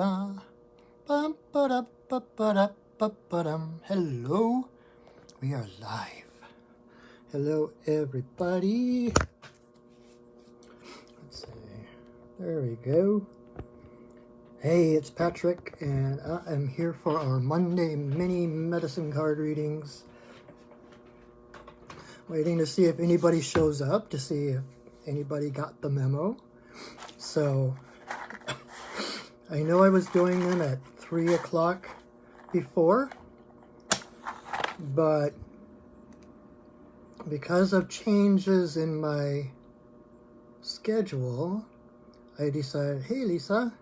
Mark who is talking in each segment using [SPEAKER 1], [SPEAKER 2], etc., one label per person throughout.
[SPEAKER 1] ba. Bum, ba-da, ba-ba-da, ba-ba-dum. Hello, we are live. Hello, everybody. Let's see. There we go. Hey, it's Patrick, and I am here for our Monday mini medicine card readings. Waiting to see if anybody shows up, to see if anybody got the memo. So, I know I was doing them at 3 o'clock before, but because of changes in my schedule, I decided, hey Lisa,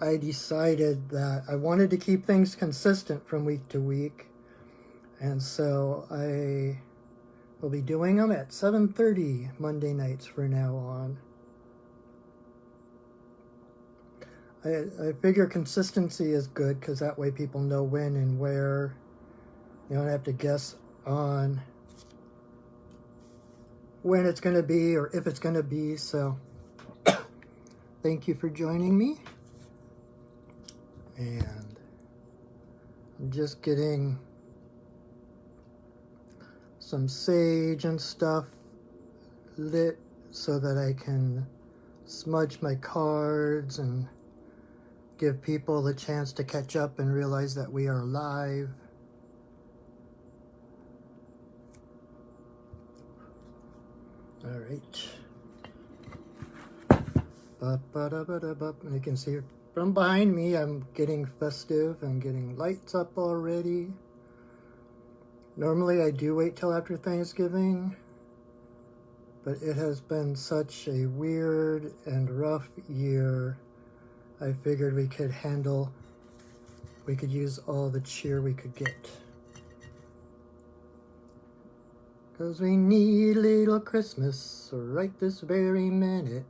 [SPEAKER 1] I decided that I wanted to keep things consistent from week to week, and so I will be doing them at 7:30 Monday nights from now on. I figure consistency is good because that way people know when and where. You don't have to guess on when it's going to be or if it's going to be. So thank you for joining me. And I'm just getting some sage and stuff lit so that I can smudge my cards and give people the chance to catch up and realize that we are live. All right. And you can see from behind me, I'm getting festive and getting lights up already. Normally I do wait till after Thanksgiving, but it has been such a weird and rough year. I figured we could use all the cheer we could get. 'Cause we need a little Christmas right this very minute.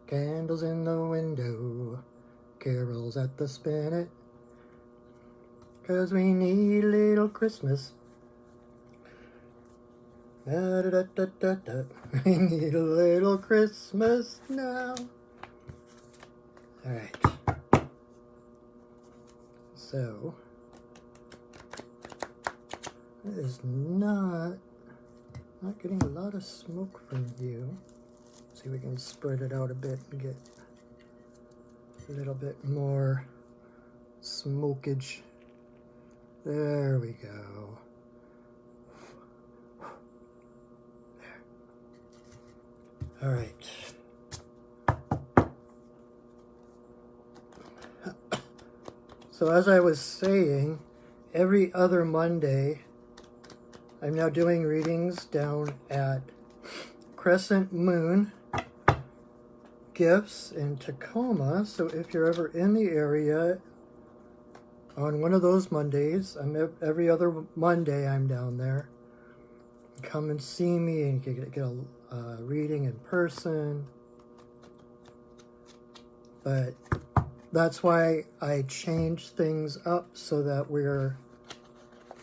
[SPEAKER 1] Candles in the window, carols at the spinet. 'Cause we need a little Christmas. Da, da, da, da, da, da. We need a little Christmas now. All right. So it is not getting a lot of smoke from you. See if we can spread it out a bit and get a little bit more smokage. There we go. There. All right. So as I was saying, every other Monday, I'm now doing readings down at Crescent Moon Gifts in Tacoma. So if you're ever in the area on one of those Mondays, every other Monday I'm down there. Come and see me and you can get a reading in person. But that's why I changed things up so that we're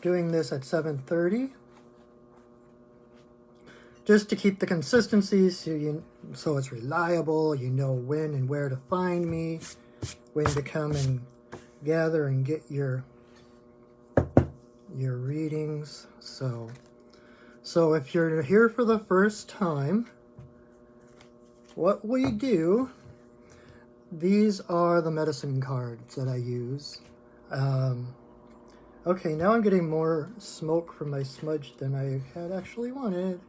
[SPEAKER 1] doing this at 7:30. Just to keep the consistency so it's reliable, you know when and where to find me, when to come and gather and get your readings. So if you're here for the first time, what we do, these are the medicine cards that I use. Okay, now I'm getting more smoke from my smudge than I had actually wanted.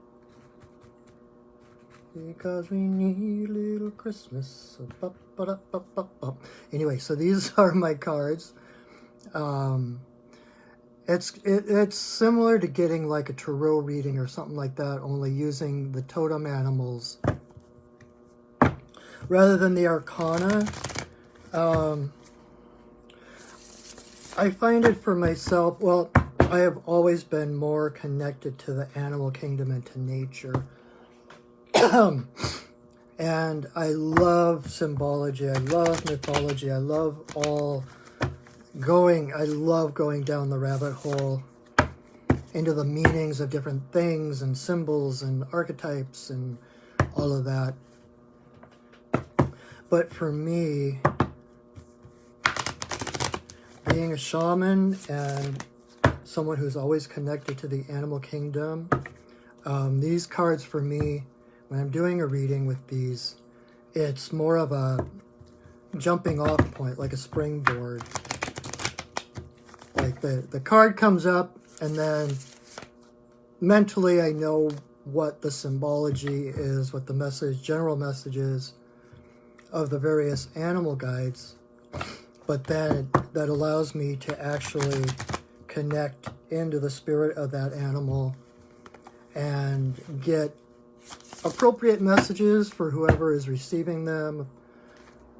[SPEAKER 1] Because we need a little Christmas. Anyway, so these are my cards. It's similar to getting like a tarot reading or something like that, only using the totem animals rather than the arcana. I find it for myself, well, I have always been more connected to the animal kingdom and to nature. And I love symbology, I love mythology, I love going down the rabbit hole into the meanings of different things and symbols and archetypes and all of that. But for me, being a shaman and someone who's always connected to the animal kingdom, these cards for me, when I'm doing a reading with these, it's more of a jumping off point, like a springboard. Like the card comes up, and then mentally I know what the symbology is, what the message, general message is of the various animal guides. But then that allows me to actually connect into the spirit of that animal and get appropriate messages for whoever is receiving them,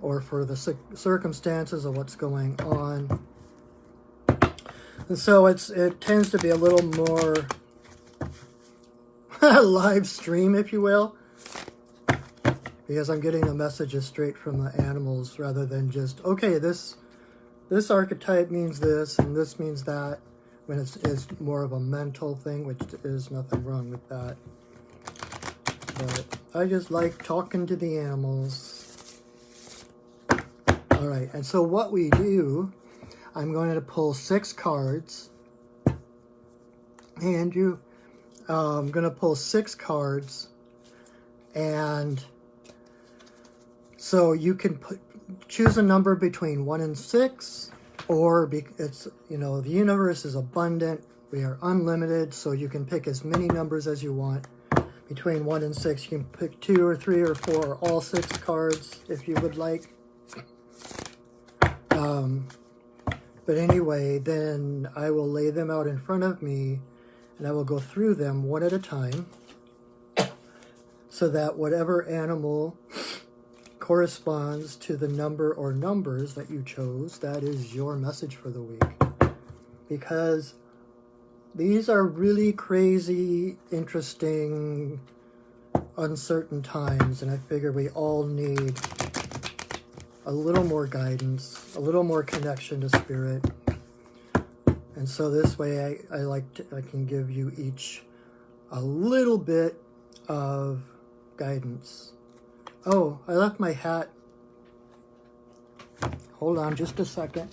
[SPEAKER 1] or for the circumstances of what's going on. And so it tends to be a little more live stream, if you will, because I'm getting the messages straight from the animals rather than just, okay, this archetype means this and this means that, when it's more of a mental thing, which is nothing wrong with that. But I just like talking to the animals. All right, and so what we do, I'm going to pull 6 cards. Hey, Andrew. I'm going to pull 6 cards, and so you can choose a number between 1 and 6, or it's, you know, the universe is abundant. We are unlimited, so you can pick as many numbers as you want. Between 1 and 6, you can pick 2 or 3 or 4 or all 6 cards if you would like. But anyway, then I will lay them out in front of me, and I will go through them one at a time, so that whatever animal corresponds to the number or numbers that you chose, that is your message for the week. Because these are really crazy, interesting, uncertain times, and I figure we all need a little more guidance, a little more connection to spirit. And so this way I can give you each a little bit of guidance. Oh, I left my hat. Hold on just a second.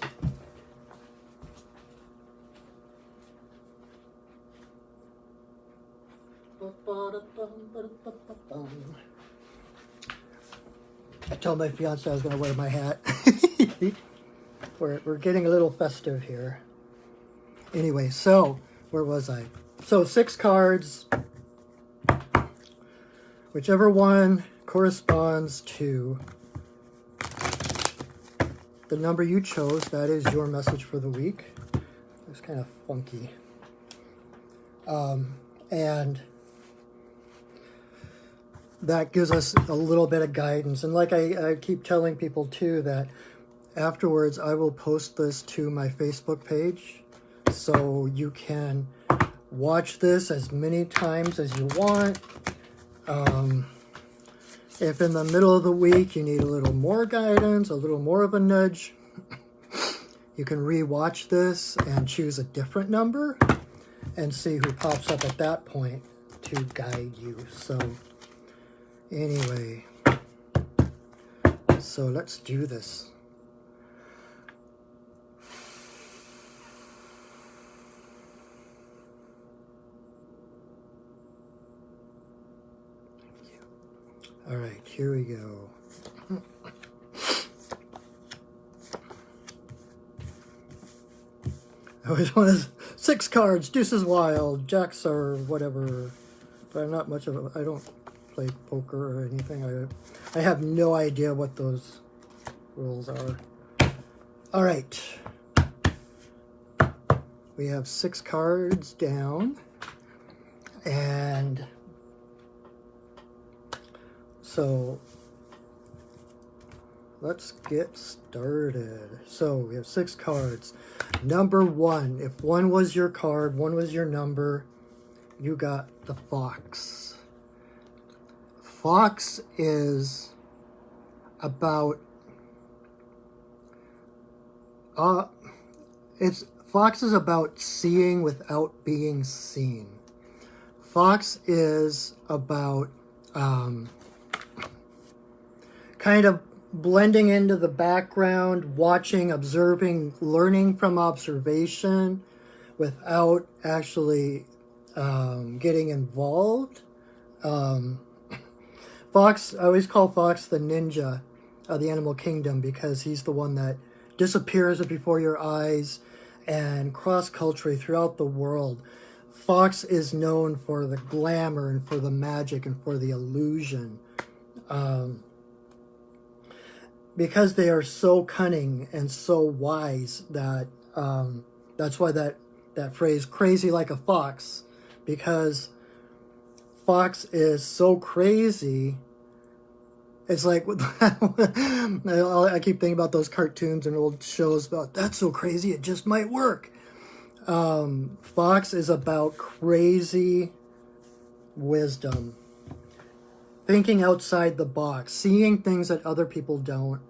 [SPEAKER 1] I told my fiance I was going to wear my hat. We're getting a little festive here. Anyway, so where was I? So 6 cards. Whichever one corresponds to the number you chose, that is your message for the week. It's kind of funky. And that gives us a little bit of guidance. And like I keep telling people too, that afterwards I will post this to my Facebook page, so you can watch this as many times as you want. If in the middle of the week you need a little more guidance, a little more of a nudge, you can re-watch this and choose a different number and see who pops up at that point to guide you. So anyway, so let's do this. All right, here we go. I always want 6 cards, deuces wild, jacks or whatever. But I'm not much of a, I don't play poker or anything. I have no idea what those rules are. All right. We have 6 cards down. And so let's get started. So we have 6 cards. Number 1, if 1 was your card, 1 was your number, you got the Fox. Fox is about Fox is about seeing without being seen. Fox is about kind of blending into the background, watching, observing, learning from observation without actually getting involved. Fox, I always call Fox the ninja of the animal kingdom because he's the one that disappears before your eyes and cross-culturally throughout the world. Fox is known for the glamour and for the magic and for the illusion. Because they are so cunning and so wise that that's why that phrase, crazy like a fox, because Fox is so crazy. It's like, I keep thinking about those cartoons and old shows about, that's so crazy, it just might work. Fox is about crazy wisdom. Thinking outside the box, seeing things that other people don't.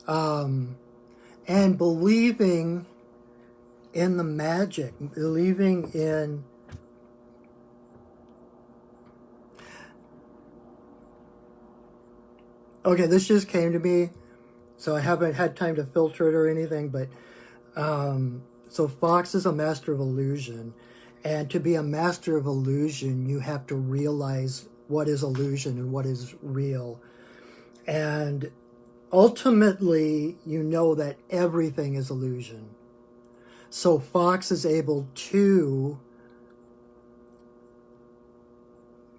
[SPEAKER 1] And believing in the magic, believing in okay, this just came to me, so I haven't had time to filter it or anything, but so Fox is a master of illusion, and to be a master of illusion, you have to realize what is illusion and what is real. And ultimately, you know that everything is illusion. So Fox is able to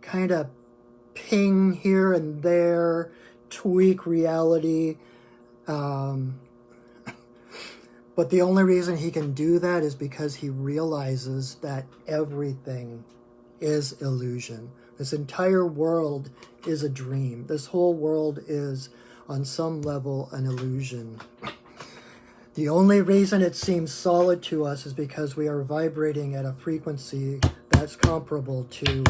[SPEAKER 1] kind of ping here and there, tweak reality. But the only reason he can do that is because he realizes that everything is illusion. This entire world is a dream. This whole world is, on some level, an illusion. The only reason it seems solid to us is because we are vibrating at a frequency that's comparable to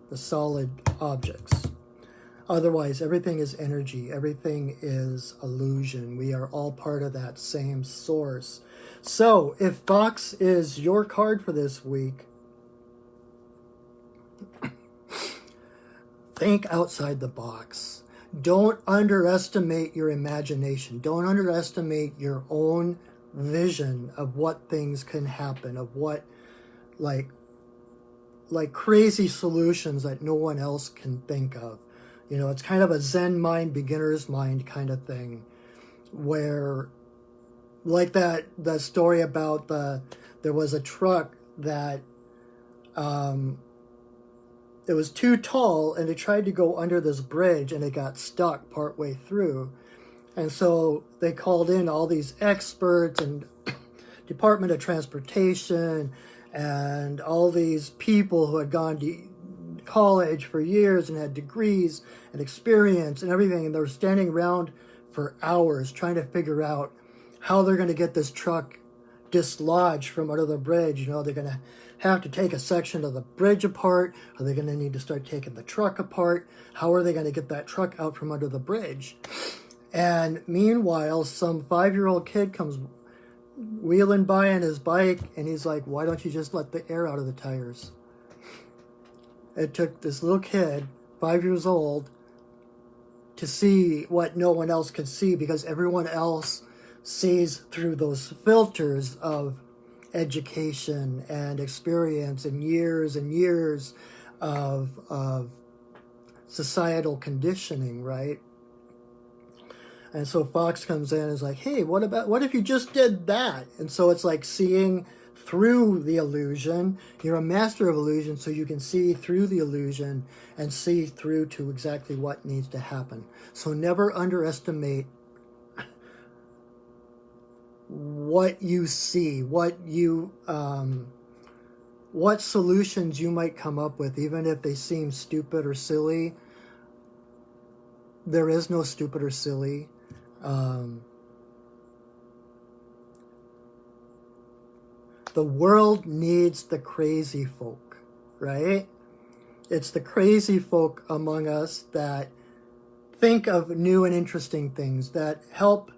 [SPEAKER 1] the solid objects. Otherwise, everything is energy. Everything is illusion. We are all part of that same source. So, if Fox is your card for this week, think outside the box. Don't underestimate your imagination. Don't underestimate your own vision of what things can happen, of what, like crazy solutions that no one else can think of. You know, it's kind of a Zen mind, beginner's mind kind of thing, where, like that story about there was a truck that it was too tall, and it tried to go under this bridge, and it got stuck partway through. And so they called in all these experts and Department of Transportation and all these people who had gone to college for years and had degrees and experience and everything, and they were standing around for hours trying to figure out how they're going to get this truck dislodged from under the bridge. You know, they're going to have to take a section of the bridge apart. Are they going to need to start taking the truck apart? How are they going to get that truck out from under the bridge? And meanwhile, some 5-year-old kid comes wheeling by on his bike, and he's like, why don't you just let the air out of the tires? It took this little kid, 5 years old, to see what no one else could see, because everyone else sees through those filters of education and experience and years of societal conditioning, right? And so Fox comes in and is like, hey, what if you just did that? And so it's like seeing through the illusion. You're a master of illusion, so you can see through the illusion and see through to exactly what needs to happen. So never underestimate what you see, what solutions you might come up with, even if they seem stupid or silly. There is no stupid or silly. The world needs the crazy folk, right? It's the crazy folk among us that think of new and interesting things, that help.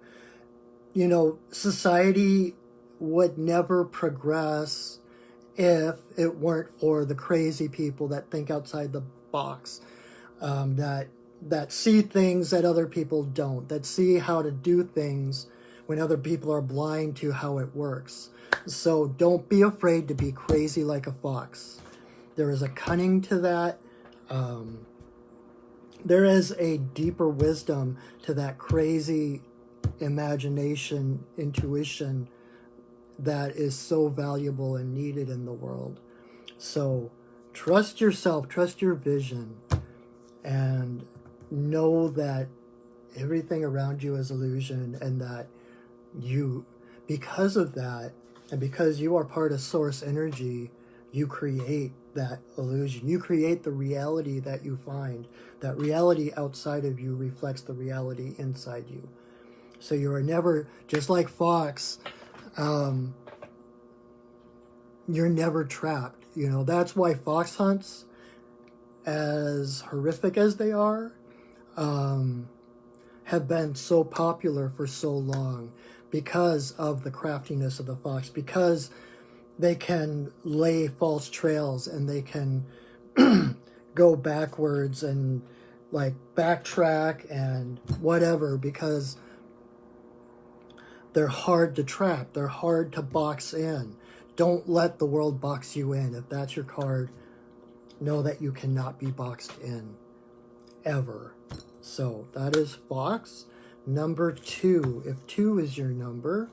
[SPEAKER 1] You know, society would never progress if it weren't for the crazy people that think outside the box. that see things that other people don't, that see how to do things when other people are blind to how it works. So don't be afraid to be crazy like a fox. There is a cunning to that. There is a deeper wisdom to that crazy imagination, intuition that is so valuable and needed in the world. So trust yourself, trust your vision, and know that everything around you is illusion, and that you, because of that, and because you are part of source energy, you create that illusion. You create the reality that you find. That reality outside of you reflects the reality inside you. So you are never, just like Fox, you're never trapped. You know, that's why fox hunts, as horrific as they are, have been so popular for so long, because of the craftiness of the fox, because they can lay false trails, and they can go backwards and like backtrack and whatever, because they're hard to trap, they're hard to box in. Don't let the world box you in. If that's your card, know that you cannot be boxed in, ever. So that is Fox. Number 2. If 2 is your number,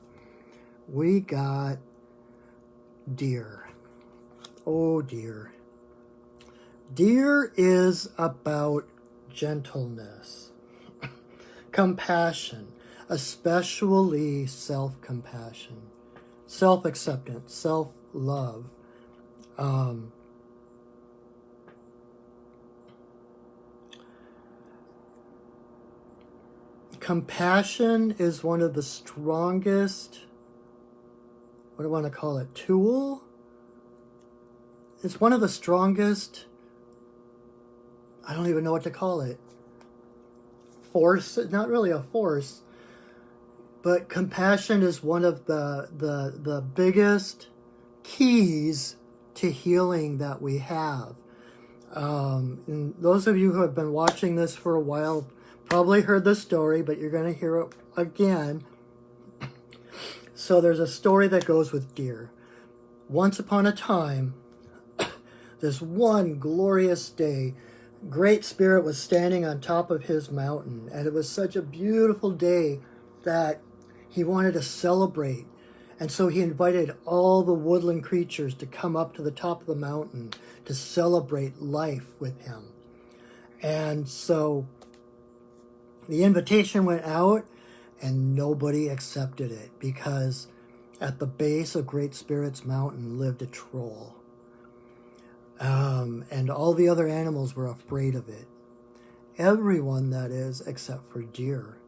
[SPEAKER 1] we got Deer. Oh, Deer. Deer is about gentleness, compassion, especially self-compassion, self-acceptance, self-love. Compassion is one of the strongest, what do I want to call it, tool? It's one of the strongest, I don't even know what to call it, force, not really a force, but compassion is one of the biggest keys to healing that we have. And those of you who have been watching this for a while probably heard the story, but you're going to hear it again. So there's a story that goes with deer. Once upon a time, this one glorious day, Great Spirit was standing on top of his mountain, and it was such a beautiful day that he wanted to celebrate. And so he invited all the woodland creatures to come up to the top of the mountain to celebrate life with him. And so the invitation went out, and nobody accepted it, because at the base of Great Spirit's mountain lived a troll. And all the other animals were afraid of it. Everyone, that is, except for Deer.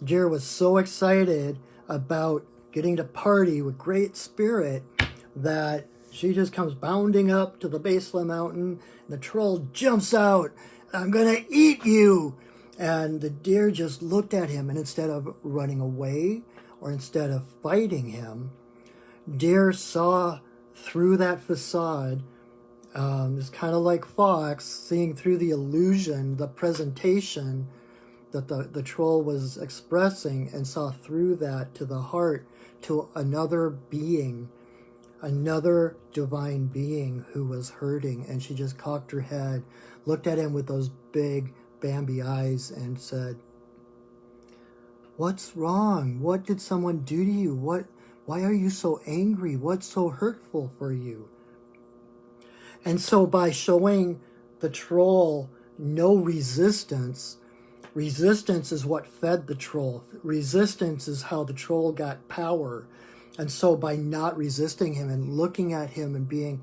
[SPEAKER 1] Deer was so excited about getting to party with Great Spirit that she just comes bounding up to the base of the mountain. And the troll jumps out. "I'm going to eat you!" And the deer just looked at him, and instead of running away or instead of fighting him, Deer saw through that facade. It's kind of like Fox, seeing through the illusion, the presentation that the troll was expressing, and saw through that to the heart, to another being, another divine being who was hurting. And she just cocked her head, looked at him with those big Bambi eyes, and said, "What's wrong? What did someone do to you? Why are you so angry? What's so hurtful for you?" And so by showing the troll no resistance, resistance is what fed the troll. Resistance is how the troll got power. And so by not resisting him and looking at him and being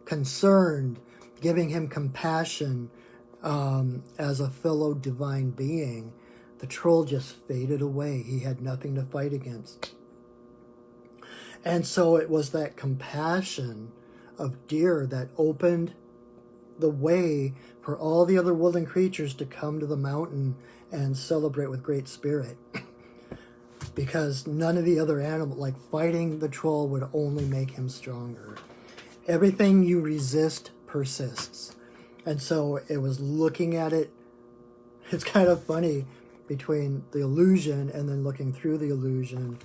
[SPEAKER 1] concerned, giving him compassion as a fellow divine being, the troll just faded away. He had nothing to fight against. And so it was that compassion of Deer that opened the way for all the other woodland creatures to come to the mountain and celebrate with Great Spirit. Because none of the other animals, like fighting the troll, would only make him stronger. Everything you resist persists. And so it was looking at it. It's kind of funny between the illusion and then looking through the illusion.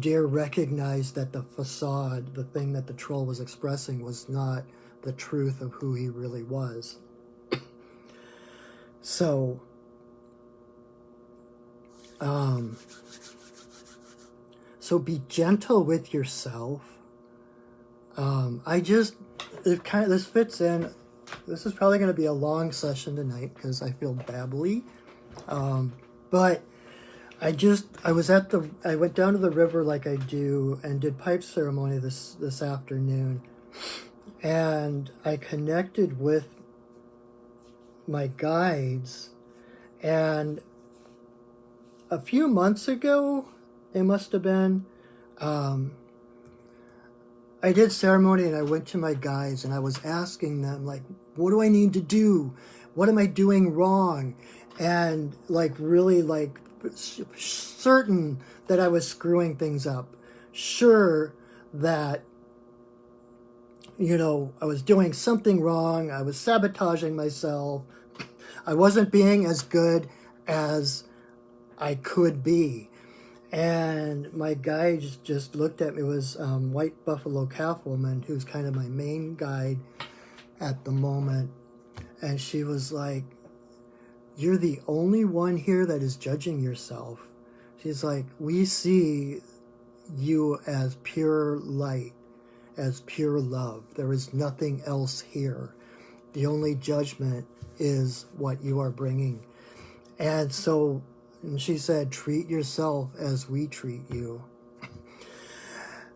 [SPEAKER 1] Deer recognized that the facade, the thing that the troll was expressing, was not the truth of who he really was. So, so be gentle with yourself. This fits in. This is probably going to be a long session tonight because I feel babbly. But I went down to the river like I do and did pipe ceremony this afternoon. And I connected with my guides. And a few months ago, it must have been, I did ceremony and I went to my guides and I was asking them, like, what do I need to do? What am I doing wrong? And like really like certain that I was screwing things up. Sure that, you know, I was doing something wrong. I was sabotaging myself. I wasn't being as good as I could be. And my guide just looked at me. It was White Buffalo Calf Woman, who's kind of my main guide at the moment. And she was like, you're the only one here that is judging yourself. She's like, we see you as pure light, as pure love. There is nothing else here. The only judgment is what you are bringing. And so, and she said, treat yourself as we treat you.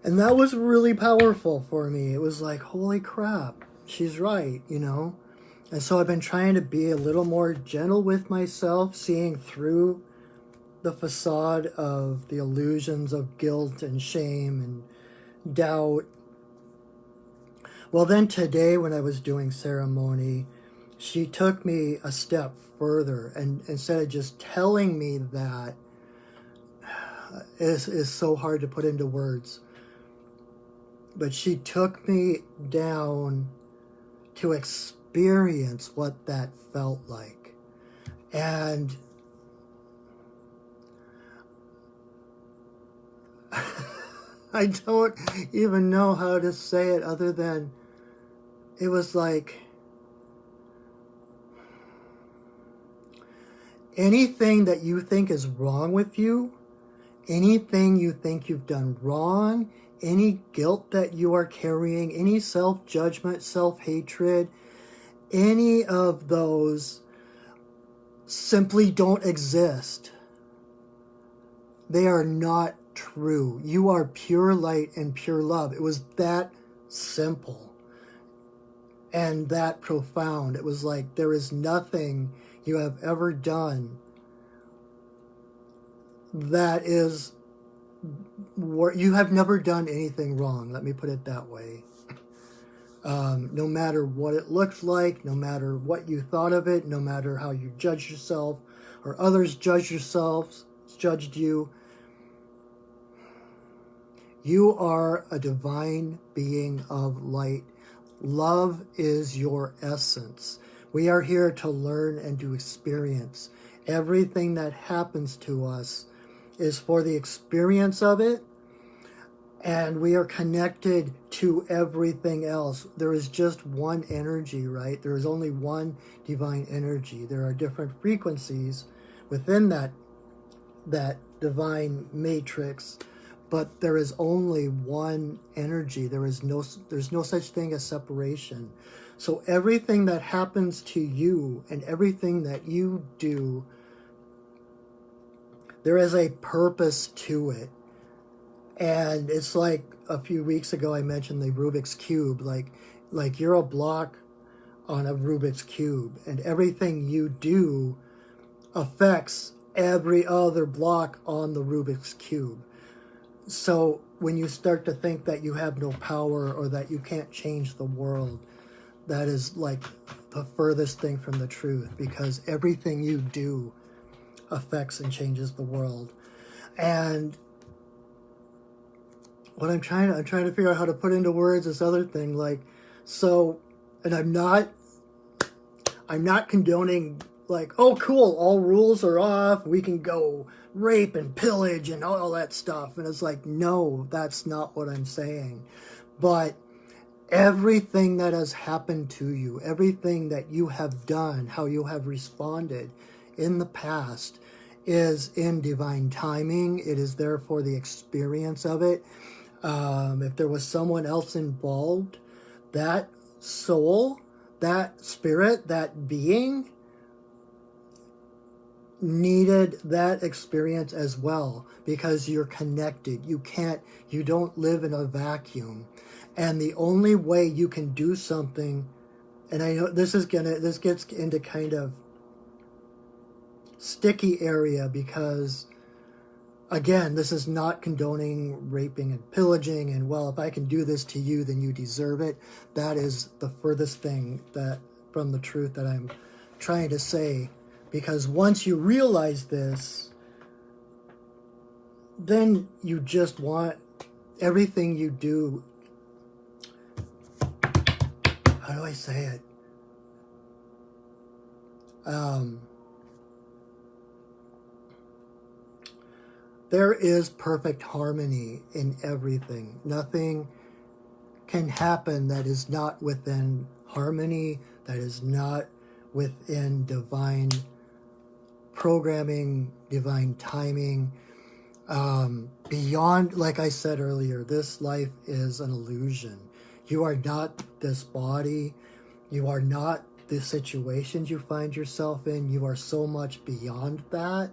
[SPEAKER 1] And that was really powerful for me. It was like, holy crap, she's right, you know? And so I've been trying to be a little more gentle with myself, seeing through the facade of the illusions of guilt and shame and doubt. Well, then today when I was doing ceremony, she took me a step further, and instead of just telling me that, is so hard to put into words, but she took me down to experience what that felt like. And I don't even know how to say it other than it was like anything that you think is wrong with you, anything you think you've done wrong, any guilt that you are carrying, any self-judgment, self-hatred, any of those simply don't exist. They are not true. You are pure light and pure love. It was that simple and that profound. It was like there is nothing you have ever done that is, you have never done anything wrong. Let me put it that way. No matter what it looked like, no matter what you thought of it, no matter how you judged yourself or others judged you, you are a divine being of light. Love is your essence. We are here to learn and to experience. Everything that happens to us is for the experience of it, and we are connected to everything else. There is just one energy, right? There is only one divine energy. There are different frequencies within that divine matrix, but there is only one energy. There's no such thing as separation. So everything that happens to you and everything that you do, there is a purpose to it. And it's like a few weeks ago I mentioned the Rubik's Cube, like you're a block on a Rubik's Cube, and everything you do affects every other block on the Rubik's Cube. So when you start to think that you have no power or that you can't change the world, that is like the furthest thing from the truth, because everything you do affects and changes the world. And what I'm trying to figure out how to put into words this other thing, like, so, and I'm not I'm not condoning like, oh cool, all rules are off, we can go rape and pillage and all that stuff. And it's like, no, that's not what I'm saying. But everything that has happened to you, everything that you have done, how you have responded in the past is in divine timing. It is there for the experience of it. If there was someone else involved, that soul, that spirit, that being needed that experience as well, because you're connected. You don't live in a vacuum. And the only way you can do something, and I know this gets into kind of sticky area, because again, this is not condoning raping and pillaging and, well, if I can do this to you, then you deserve it. That is the furthest thing that from the truth that I'm trying to say. Because once you realize this, then you just want everything you do. How do I say it? There is perfect harmony in everything. Nothing can happen that is not within harmony, that is not within divine programming, divine timing. Beyond, like I said earlier, this life is an illusion. You are not this body. You are not the situations you find yourself in. You are so much beyond that.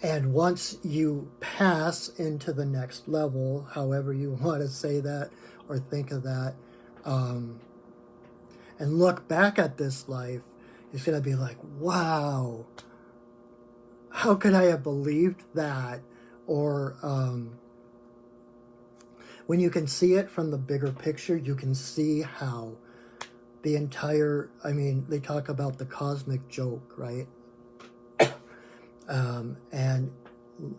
[SPEAKER 1] And once you pass into the next level, however you want to say that or think of that, and look back at this life, it's going to be like, wow, how could I have believed that? Or when you can see it from the bigger picture, you can see how the entire, I mean, they talk about the cosmic joke, right? And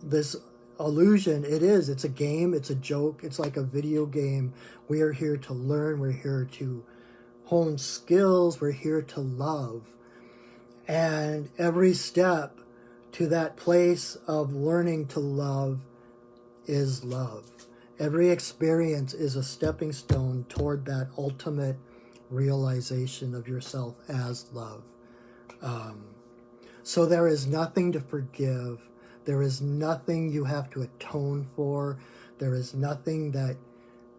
[SPEAKER 1] this illusion, it's a game, it's a joke, it's like a video game. We are here to learn, we're here to hone skills, we're here to love. And every step to that place of learning to love is love. Every experience is a stepping stone toward that ultimate realization of yourself as love. So there is nothing to forgive. There is nothing you have to atone for. There is nothing that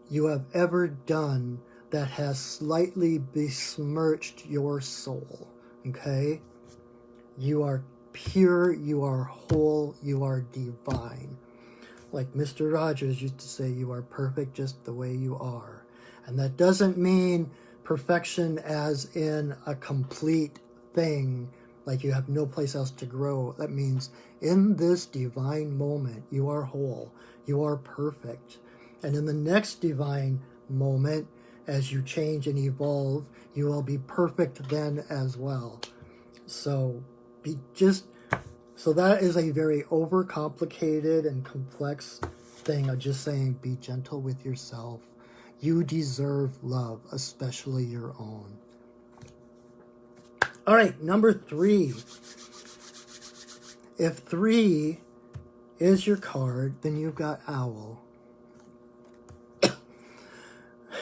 [SPEAKER 1] you have ever done that has slightly besmirched your soul. Okay? You are pure, you are whole, you are divine. Like Mr. Rogers used to say, you are perfect just the way you are. And that doesn't mean perfection as in a complete thing, like you have no place else to grow. That means in this divine moment, you are whole, you are perfect. And in the next divine moment, as you change and evolve, you will be perfect then as well. So that is a very overcomplicated and complex thing of just saying, be gentle with yourself. You deserve love, especially your own. All right, number 3. If 3 is your card, then you've got Owl.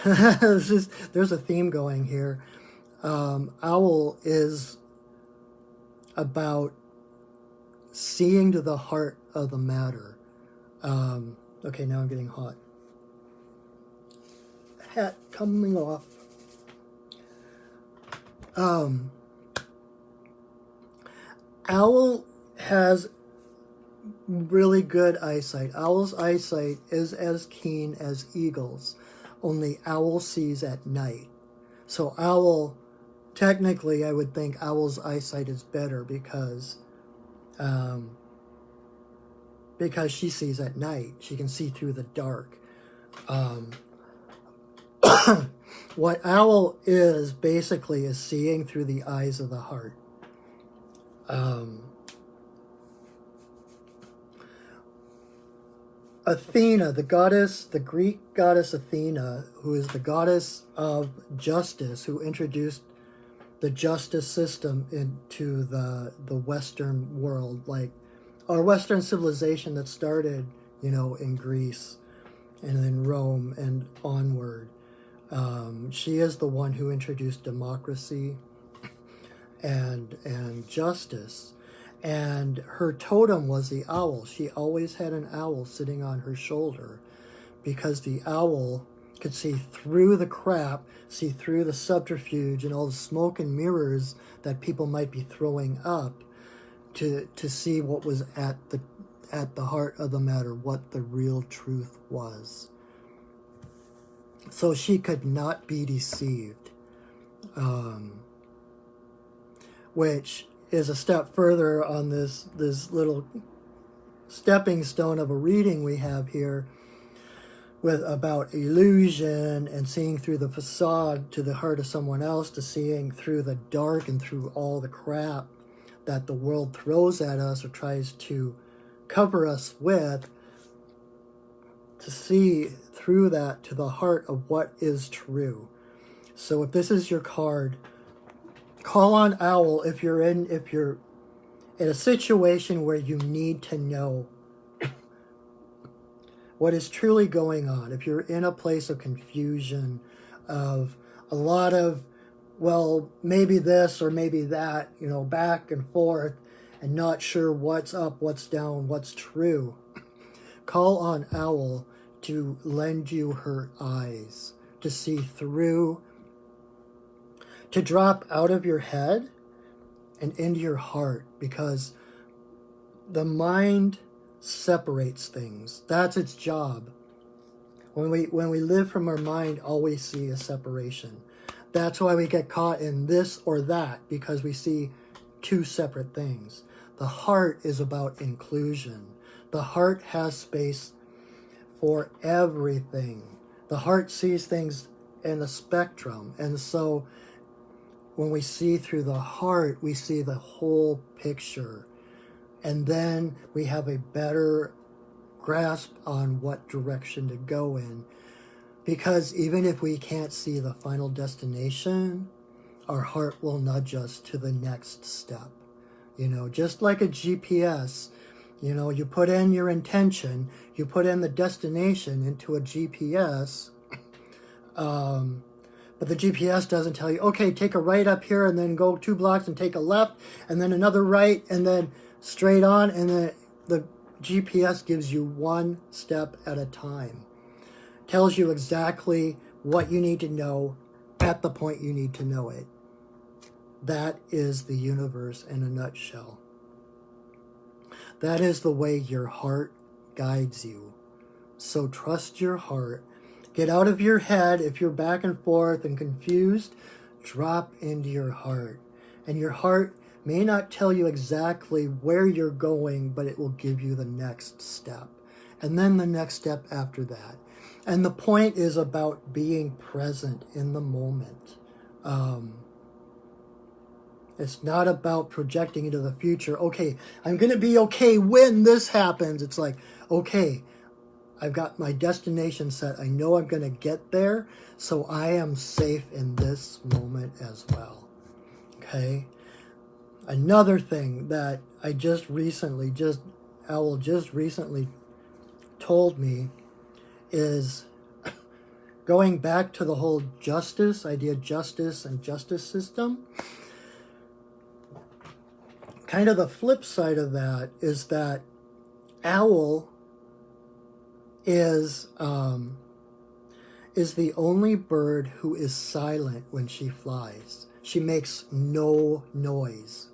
[SPEAKER 1] There's a theme going here. Owl is about seeing to the heart of the matter. Okay, now I'm getting hot. Hat coming off. Owl has really good eyesight. Owl's eyesight is as keen as eagle's, only owl sees at night. So owl, technically I would think owl's eyesight is better because she sees at night. She can see through the dark. What owl is basically is seeing through the eyes of the heart. Athena, the Greek goddess Athena, who is the goddess of justice, who introduced the justice system into the Western world, like our Western civilization that started, you know, in Greece and then Rome and onward. She is the one who introduced democracy and justice. And her totem was the owl. She always had an owl sitting on her shoulder because the owl could see through the crap, see through the subterfuge and all the smoke and mirrors that people might be throwing up to see what was at the heart of the matter, what the real truth was. So she could not be deceived, which is a step further on this little stepping stone of a reading we have here with about illusion and seeing through the facade to the heart of someone else, to seeing through the dark and through all the crap that the world throws at us or tries to cover us with, to see through that to the heart of what is true. So if this is your card, call on Owl if you're in a situation where you need to know what is truly going on. If you're in a place of confusion, of a lot of, well, maybe this or maybe that, you know, back and forth, and not sure what's up, what's down, what's true, call on Owl to lend you her eyes, to see through, to drop out of your head and into your heart, because the mind separates things. That's its job. When we live from our mind, all we see is separation. That's why we get caught in this or that, because we see two separate things. The heart is about inclusion. The heart has space for everything. The heart sees things in a spectrum. And so when we see through the heart, we see the whole picture. And then we have a better grasp on what direction to go in. Because even if we can't see the final destination, our heart will nudge us to the next step. You know, just like a GPS, you know, you put in your intention, you put in the destination into a GPS, but the GPS doesn't tell you, okay, take a right up here and then go 2 blocks and take a left and then another right and then straight on, and then the GPS gives you one step at a time. Tells you exactly what you need to know at the point you need to know it. That is the universe in a nutshell. That is the way your heart guides you. So trust your heart. Get out of your head. If you're back and forth and confused, drop into your heart. And your heart may not tell you exactly where you're going, but it will give you the next step. And then the next step after that. And the point is about being present in the moment. It's not about projecting into the future. Okay, I'm going to be okay when this happens. It's like, okay, I've got my destination set. I know I'm going to get there, so I am safe in this moment as well. Okay? Another thing that I Owl just recently told me is going back to the whole justice idea, justice and justice system. Kind of the flip side of that is that Owl is the only bird who is silent when she flies. She makes no noise.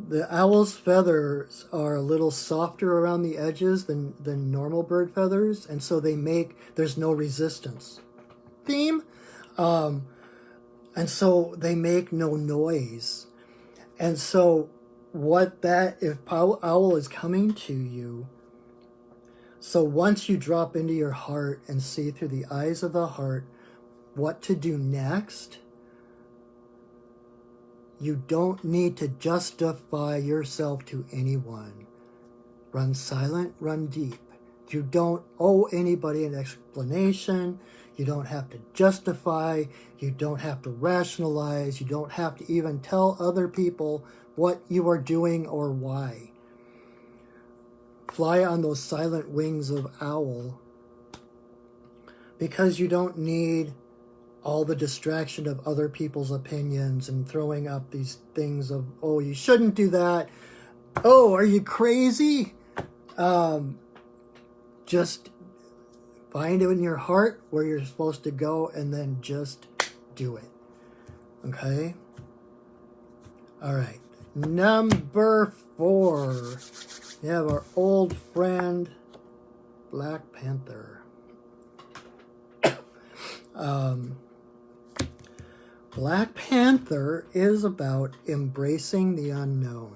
[SPEAKER 1] The owl's feathers are a little softer around the edges than normal bird feathers, and so there's no resistance. Theme? And so they make no noise. And so if Owl is coming to you, so once you drop into your heart and see through the eyes of the heart what to do next, you don't need to justify yourself to anyone. Run silent, run deep. You don't owe anybody an explanation. You don't have to justify. You don't have to rationalize. You don't have to even tell other people what you are doing or why. Fly on those silent wings of owl, because you don't need all the distraction of other people's opinions and throwing up these things of, oh, you shouldn't do that. Oh, are you crazy? Just find it in your heart where you're supposed to go and then just do it. Okay? All right. Number 4. We have our old friend, Black Panther. Black Panther is about embracing the unknown.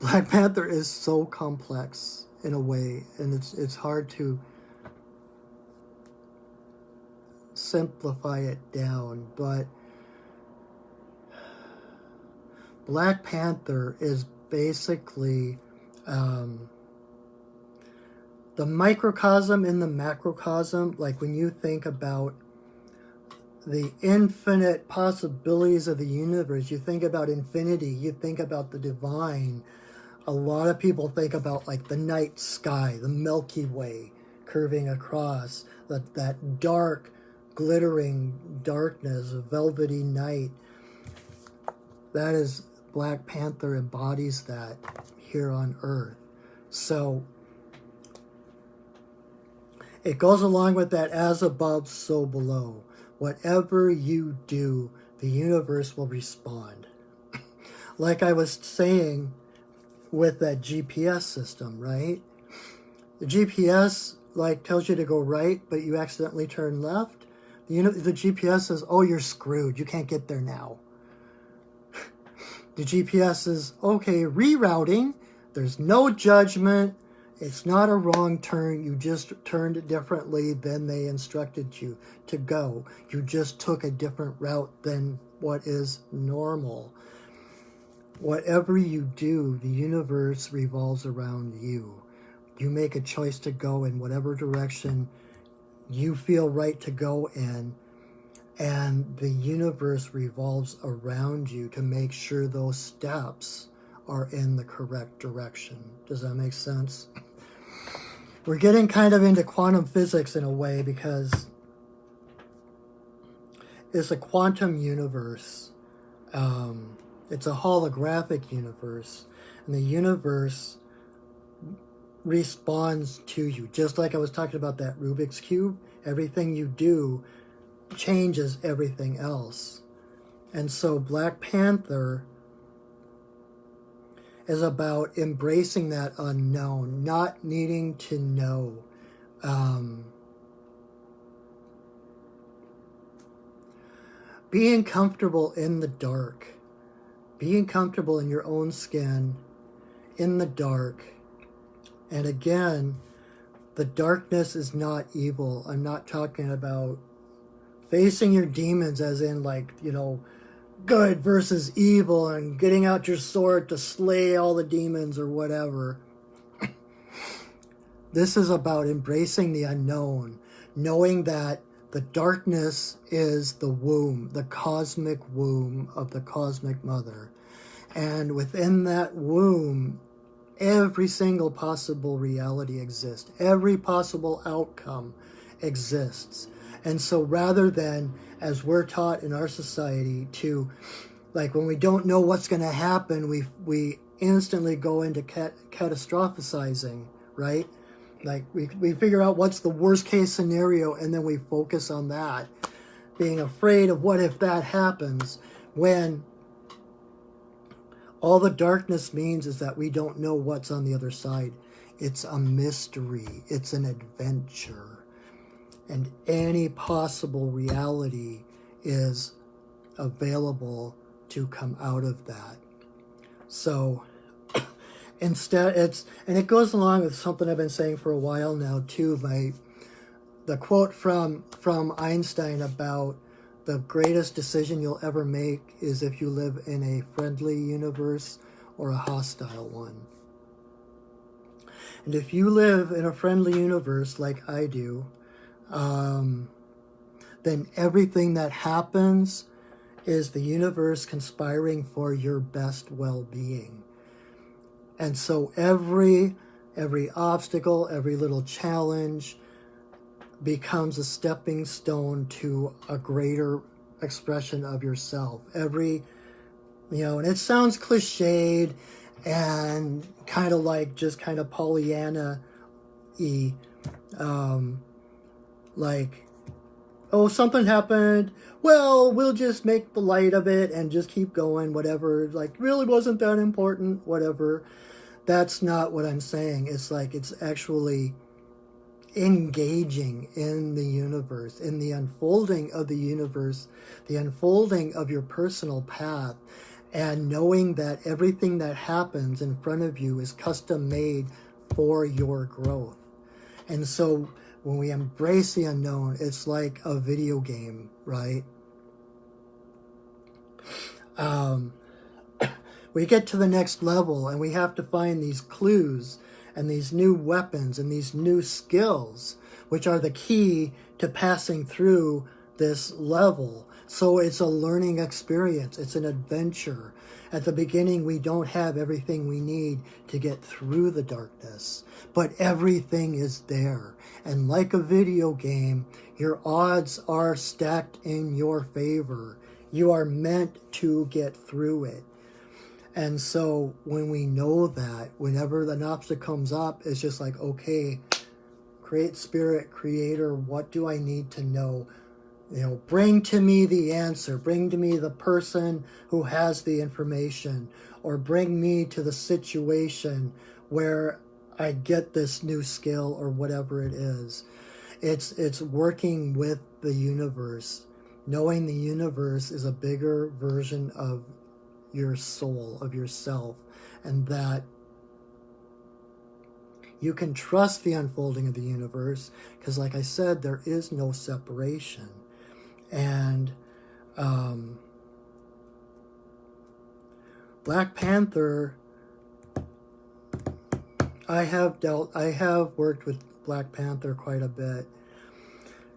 [SPEAKER 1] Black Panther is so complex in a way, and it's hard to simplify it down, but Black Panther is basically the microcosm in the macrocosm. Like when you think about the infinite possibilities of the universe, you think about infinity, you think about the divine. A lot of people think about like the night sky, the Milky Way curving across, that dark, glittering darkness, velvety night. That is, Black Panther embodies that here on Earth. So it goes along with that, as above, so below. Whatever you do, the universe will respond. Like I was saying with that GPS system, right? The GPS like tells you to go right, but you accidentally turn left. The GPS says, oh, you're screwed. You can't get there now. The GPS says, okay, rerouting. There's no judgment. It's not a wrong turn. You just turned differently than they instructed you to go. You just took a different route than what is normal. Whatever you do, the universe revolves around you. You make a choice to go in whatever direction you feel right to go in, and the universe revolves around you to make sure those steps are in the correct direction. Does that make sense? We're getting kind of into quantum physics in a way, because it's a quantum universe. It's a holographic universe, and the universe responds to you. Just like I was talking about that Rubik's Cube, everything you do changes everything else. And so Black Panther is about embracing that unknown, not needing to know. Being comfortable in the dark. Being comfortable in your own skin, in the dark. And again, the darkness is not evil. I'm not talking about facing your demons as in like, good versus evil and getting out your sword to slay all the demons or whatever. This is about embracing the unknown, knowing that the darkness is the womb, the cosmic womb of the cosmic mother. And within that womb, every single possible reality exists. Every possible outcome exists. And so rather than, as we're taught in our society, to, like when we don't know what's going to happen, we instantly go into catastrophizing, right? Like we figure out what's the worst case scenario, and then we focus on that, being afraid of what if that happens, when all the darkness means is that we don't know what's on the other side. It's a mystery. It's an adventure. And any possible reality is available to come out of that. So instead, it goes along with something I've been saying for a while now too. The quote from Einstein about the greatest decision you'll ever make is if you live in a friendly universe or a hostile one. And if you live in a friendly universe like I do, then everything that happens is the universe conspiring for your best well-being. And so every obstacle, every little challenge becomes a stepping stone to a greater expression of yourself. And it sounds cliched and kind of like just kind of Pollyanna-y, like, oh, something happened, well, we'll just make the light of it and just keep going, whatever, like, really wasn't that important, whatever. That's not what I'm saying. It's like, it's actually engaging in the universe, in the unfolding of the universe, the unfolding of your personal path, and knowing that everything that happens in front of you is custom made for your growth. And so when we embrace the unknown, it's like a video game, right? We get to the next level and we have to find these clues and these new weapons and these new skills, which are the key to passing through this level. So it's a learning experience. It's an adventure. At the beginning, we don't have everything we need to get through the darkness, but everything is there. And like a video game, your odds are stacked in your favor. You are meant to get through it. And so when we know that, whenever an obstacle comes up, it's just like, okay, Great Spirit, Creator, what do I need to know? Bring to me the answer. Bring to me the person who has the information, or bring me to the situation where I get this new skill or whatever it is. It's working with the universe, knowing the universe is a bigger version of your soul, of yourself, and that you can trust the unfolding of the universe because, like I said, there is no separation. And Black Panther, I have worked with Black Panther quite a bit.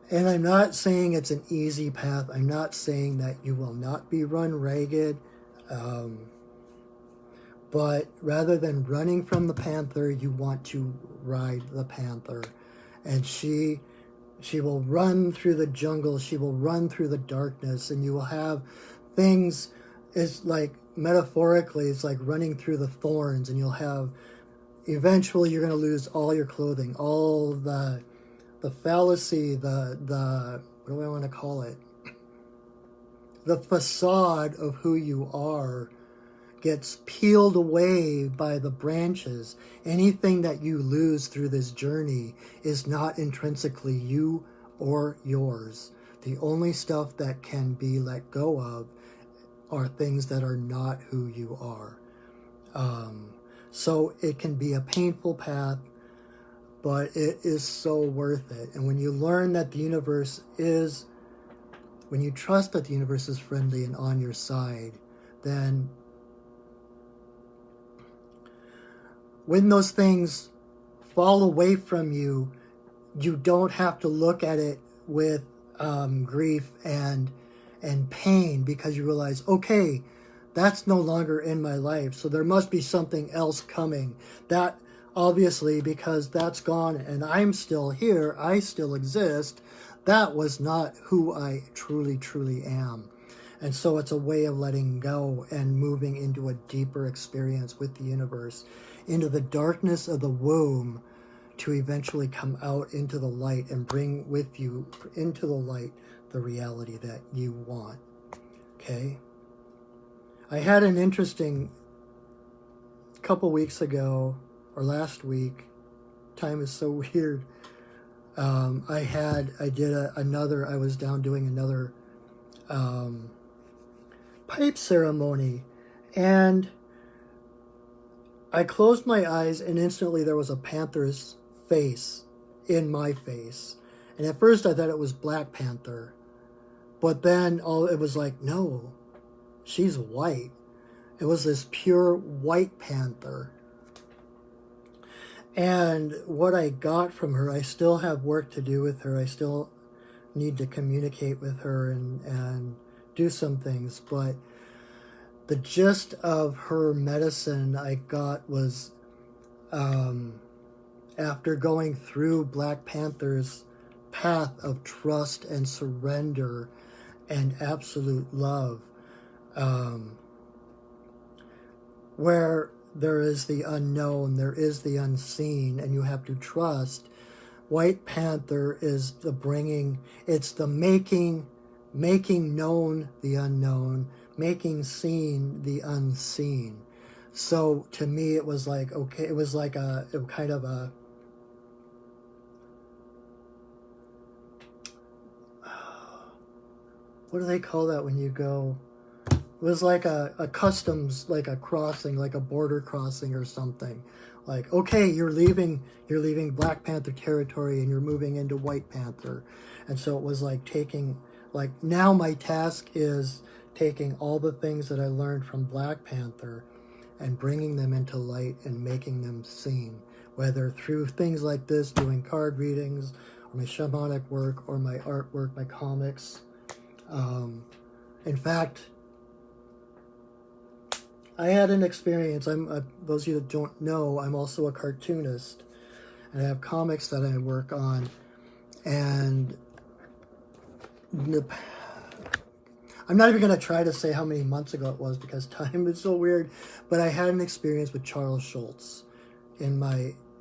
[SPEAKER 1] And I'm not saying it's an easy path. I'm not saying that you will not be run ragged. But rather than running from the Panther, you want to ride the Panther. And she will run through the jungle. She will run through the darkness. And you will have things, it's like, metaphorically, it's like running through the thorns. And you'll have, eventually you're going to lose all your clothing, all the fallacy, the what do I want to call it? The facade of who you are gets peeled away by the branches. Anything that you lose through this journey is not intrinsically you or yours. The only stuff that can be let go of are things that are not who you are. So it can be a painful path, but it is so worth it. And when you learn that the universe is, when you trust that the universe is friendly and on your side, then when those things fall away from you, you don't have to look at it with grief and pain, because you realize, okay, that's no longer in my life, so there must be something else coming. That, obviously, because that's gone and I'm still here, I still exist, that was not who I truly, truly am. And so it's a way of letting go and moving into a deeper experience with the universe, into the darkness of the womb, to eventually come out into the light and bring with you into the light the reality that you want. Okay? I had an interesting couple weeks ago, or last week, time is so weird. I was down doing another pipe ceremony, and I closed my eyes and instantly there was a panther's face in my face. And at first I thought it was Black Panther, but then it was like, no, she's white. It was this pure white panther. And what I got from her, I still have work to do with her. I still need to communicate with her and do some things. But the gist of her medicine I got was, after going through Black Panther's path of trust and surrender and absolute love, where there is the unknown, there is the unseen, and you have to trust. White Panther is the bringing, it's the making known the unknown, making seen the unseen. So to me, it was like, okay, it was like a kind of a, what do they call that when you go? It was like a customs, like a crossing, like a border crossing or something. Like, okay, you're leaving Black Panther territory and you're moving into White Panther. And so it was like taking, like, now my task is taking all the things that I learned from Black Panther and bringing them into light and making them seen, whether through things like this, doing card readings, or my shamanic work, or my artwork, my comics. In fact, I had an experience. Those of you that don't know, I'm also a cartoonist, and I have comics that I work on. And I'm not even going to try to say how many months ago it was because time is so weird. But I had an experience with Charles Schulz in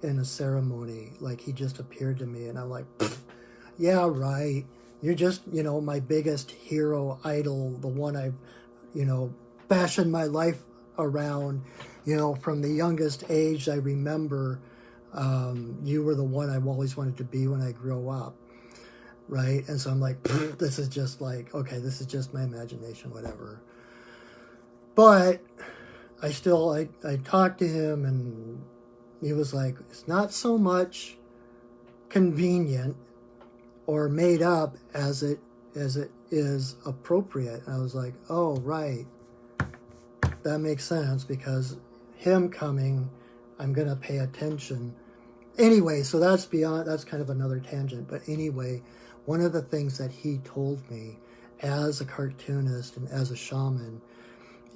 [SPEAKER 1] a ceremony. Like, he just appeared to me, and I'm like, yeah, right. You're just, my biggest hero, idol, the one I've, fashioned my life around, from the youngest age I remember. You were the one I've always wanted to be when I grow up, right? And so I'm like, this is just like, okay, this is just my imagination, whatever. But I talked to him, and he was like, it's not so much convenient or made up as it is appropriate. And I was like, oh, right. That makes sense, because him coming, I'm going to pay attention. Anyway, so that's kind of another tangent. But anyway, one of the things that he told me as a cartoonist and as a shaman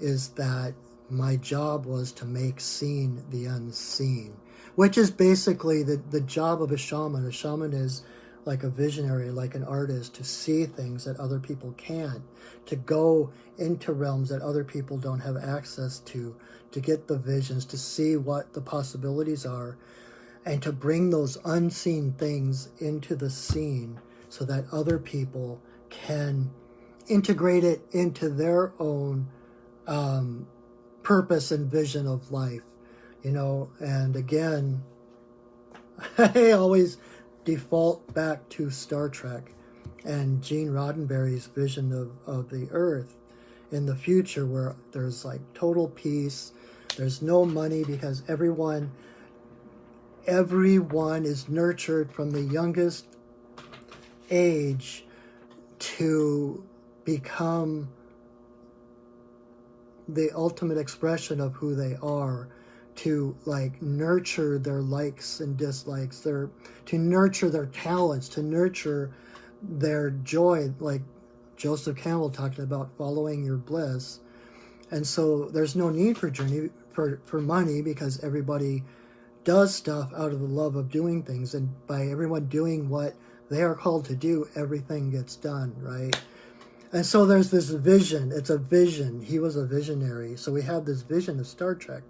[SPEAKER 1] is that my job was to make seen the unseen, which is basically the job of a shaman. A shaman is like a visionary, like an artist, to see things that other people can't, to go into realms that other people don't have access to get the visions, to see what the possibilities are, and to bring those unseen things into the seen so that other people can integrate it into their own purpose and vision of life, and again, I always default back to Star Trek and Gene Roddenberry's vision of the Earth in the future, where there's like total peace, there's no money, because everyone is nurtured from the youngest age to become the ultimate expression of who they are, to like nurture their likes and dislikes, to nurture their talents, to nurture their joy, like Joseph Campbell talking about following your bliss. And so there's no need for money, because everybody does stuff out of the love of doing things, and by everyone doing what they are called to do, everything gets done, right? And so there's this vision. It's a vision. He was a visionary. So we have this vision of Star Trek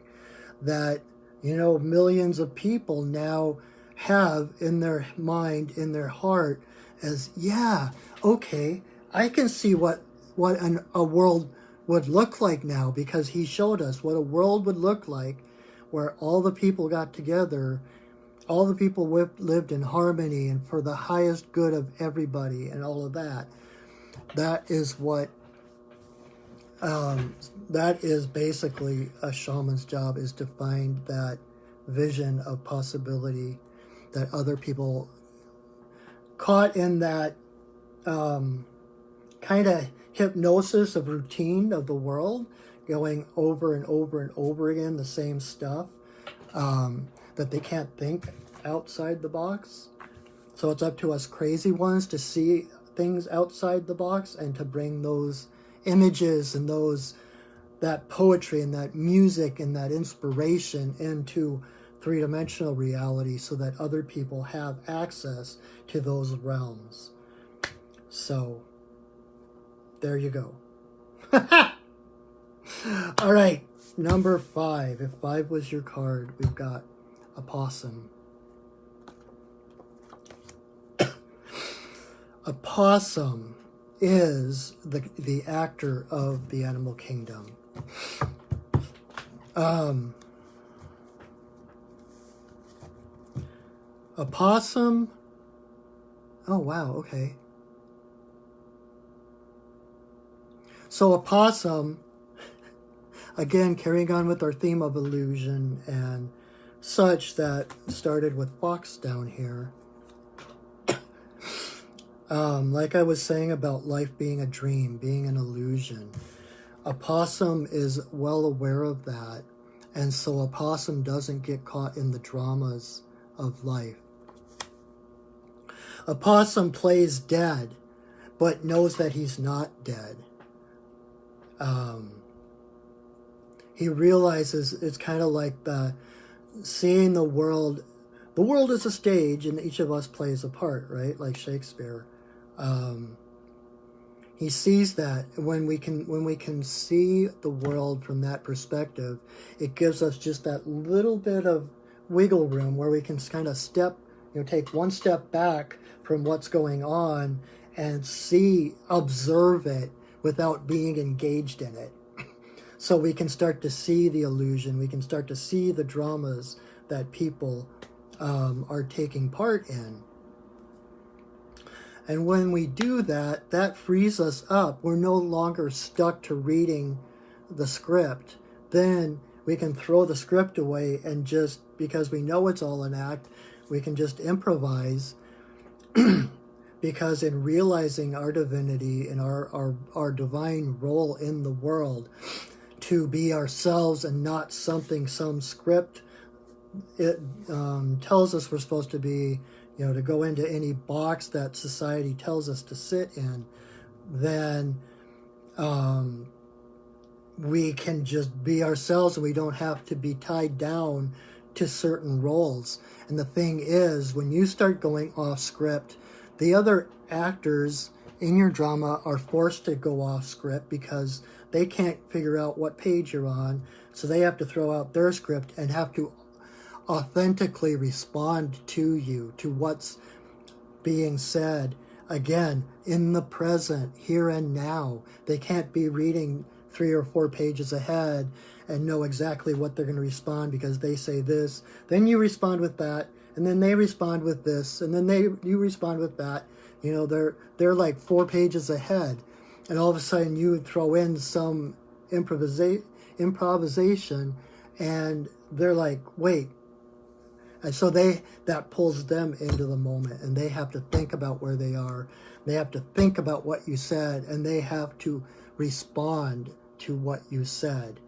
[SPEAKER 1] that, millions of people now have in their mind, in their heart, as, yeah, okay, I can see what a world would look like now, because he showed us what a world would look like where all the people got together, all the people lived in harmony and for the highest good of everybody and all of that. That is what, that is basically a shaman's job, is to find that vision of possibility that other people caught in that kind of hypnosis of routine of the world, going over and over and over again, the same stuff, that they can't think outside the box. So it's up to us crazy ones to see things outside the box and to bring those images and that poetry and that music and that inspiration into three-dimensional reality so that other people have access to those realms. So there you go. All right, number 5. If 5 was your card, we've got a possum. A possum is the actor of the animal kingdom. A possum. Oh, wow. Okay. So a possum, again, carrying on with our theme of illusion and such that started with Fox down here. Like I was saying about life being a dream, being an illusion. A possum is well aware of that. And so a possum doesn't get caught in the dramas of life. A possum plays dead, but knows that he's not dead. He realizes it's kind of like seeing the world. The world is a stage, and each of us plays a part, right? Like Shakespeare. He sees that when we can see the world from that perspective, it gives us just that little bit of wiggle room where we can kind of take one step back from what's going on and observe it without being engaged in it. So we can start to see the illusion. We can start to see the dramas that people are taking part in. And when we do that, that frees us up. We're no longer stuck to reading the script. Then we can throw the script away and just, because we know it's all an act, we can just improvise. Because in realizing our divinity and our divine role in the world, to be ourselves and not some script, it tells us we're supposed to be, to go into any box that society tells us to sit in, then we can just be ourselves and we don't have to be tied down to certain roles. And the thing is, when you start going off script, the other actors in your drama are forced to go off script because they can't figure out what page you're on. So they have to throw out their script and have to authentically respond to you, to what's being said. Again, in the present, here and now. They can't be reading 3 or 4 pages ahead and know exactly what they're going to respond because they say this. Then you respond with that, and then they respond with this, and then you respond with that. They're like 4 pages ahead, and all of a sudden you would throw in some improvisation, and they're like, wait. And so that pulls them into the moment, and they have to think about where they are. They have to think about what you said, and they have to respond to what you said.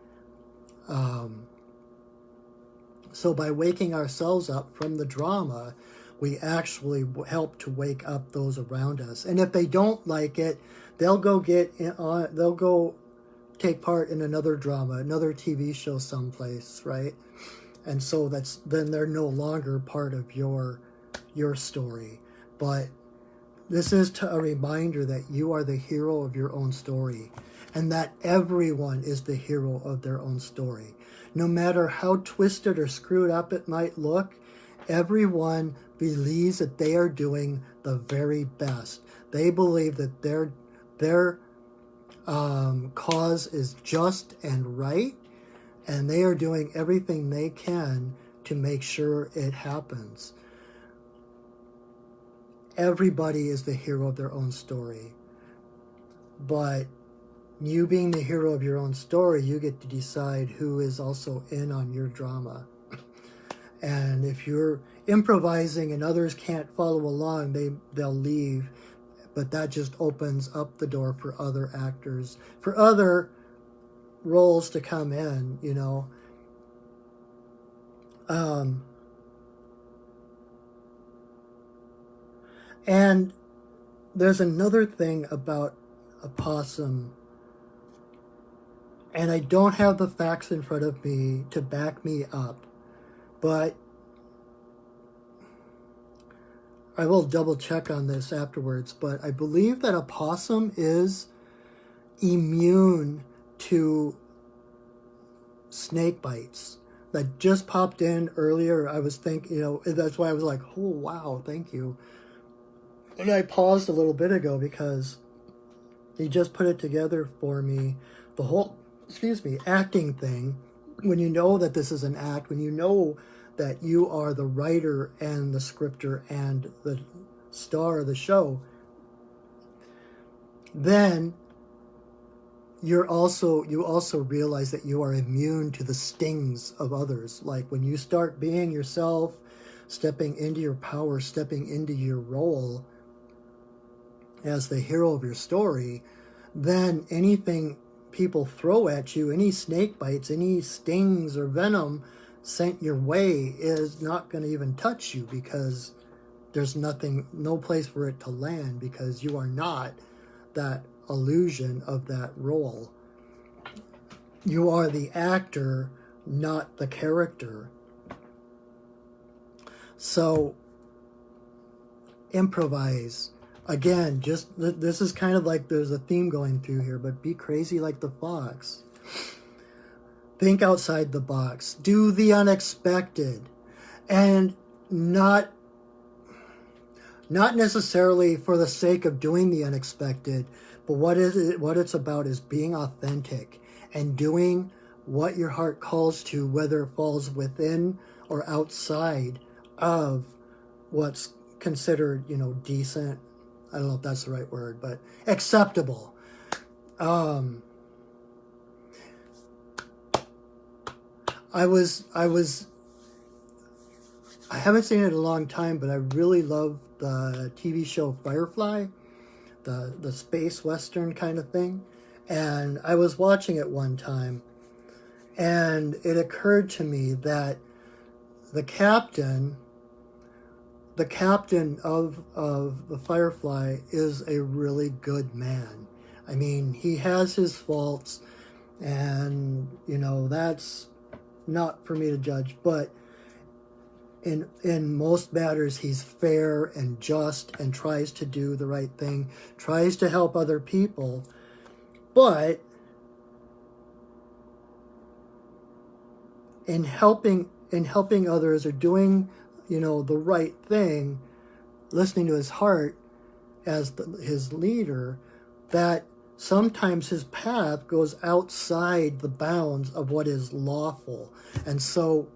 [SPEAKER 1] So by waking ourselves up from the drama, we actually help to wake up those around us. And if they don't like it, they'll go take part in another drama, another TV show someplace, right? And so then they're no longer part of your story. But this is a reminder that you are the hero of your own story, and that everyone is the hero of their own story. No matter how twisted or screwed up it might look, everyone believes that they are doing the very best. They believe that their cause is just and right, and they are doing everything they can to make sure it happens. Everybody is the hero of their own story. But you being the hero of your own story, you get to decide who is also in on your drama. And if you're improvising and others can't follow along, they'll leave. But that just opens up the door for other actors, for other roles to come in, you know. And there's another thing about a possum, and I don't have the facts in front of me to back me up, but I will double check on this afterwards, but I believe that a possum is immune to snake bites. That just popped in earlier. I was thinking, you know, that's why I was like, oh, wow, thank you. And I paused a little bit ago because he just put it together for me. The whole, acting thing. When you know that this is an act, when you know that you are the writer and the scripter and the star of the show, then you also realize that you are immune to the stings of others. Like when you start being yourself, stepping into your power, stepping into your role as the hero of your story, then anything people throw at you, any snake bites, any stings or venom sent your way is not going to even touch you, because there's no place for it to land, because you are not that illusion of that role. You are the actor, not the character. So improvise. Again, just this is kind of like there's a theme going through here, but be crazy like the fox. Think outside the box. Do the unexpected. And not necessarily for the sake of doing the unexpected, but what it's about is being authentic and doing what your heart calls to, whether it falls within or outside of what's considered, you know, decent. I don't know if that's the right word, but acceptable. I haven't seen it in a long time, but I really love the TV show Firefly, the space western kind of thing. And I was watching it one time, and it occurred to me that the captain of the Firefly is a really good man. I mean, he has his faults, and, you know, that's not for me to judge, but in most matters, he's fair and just and tries to do the right thing, tries to help other people, but in helping others or doing, you know, the right thing, listening to his heart as his leader, that sometimes his path goes outside the bounds of what is lawful. And so,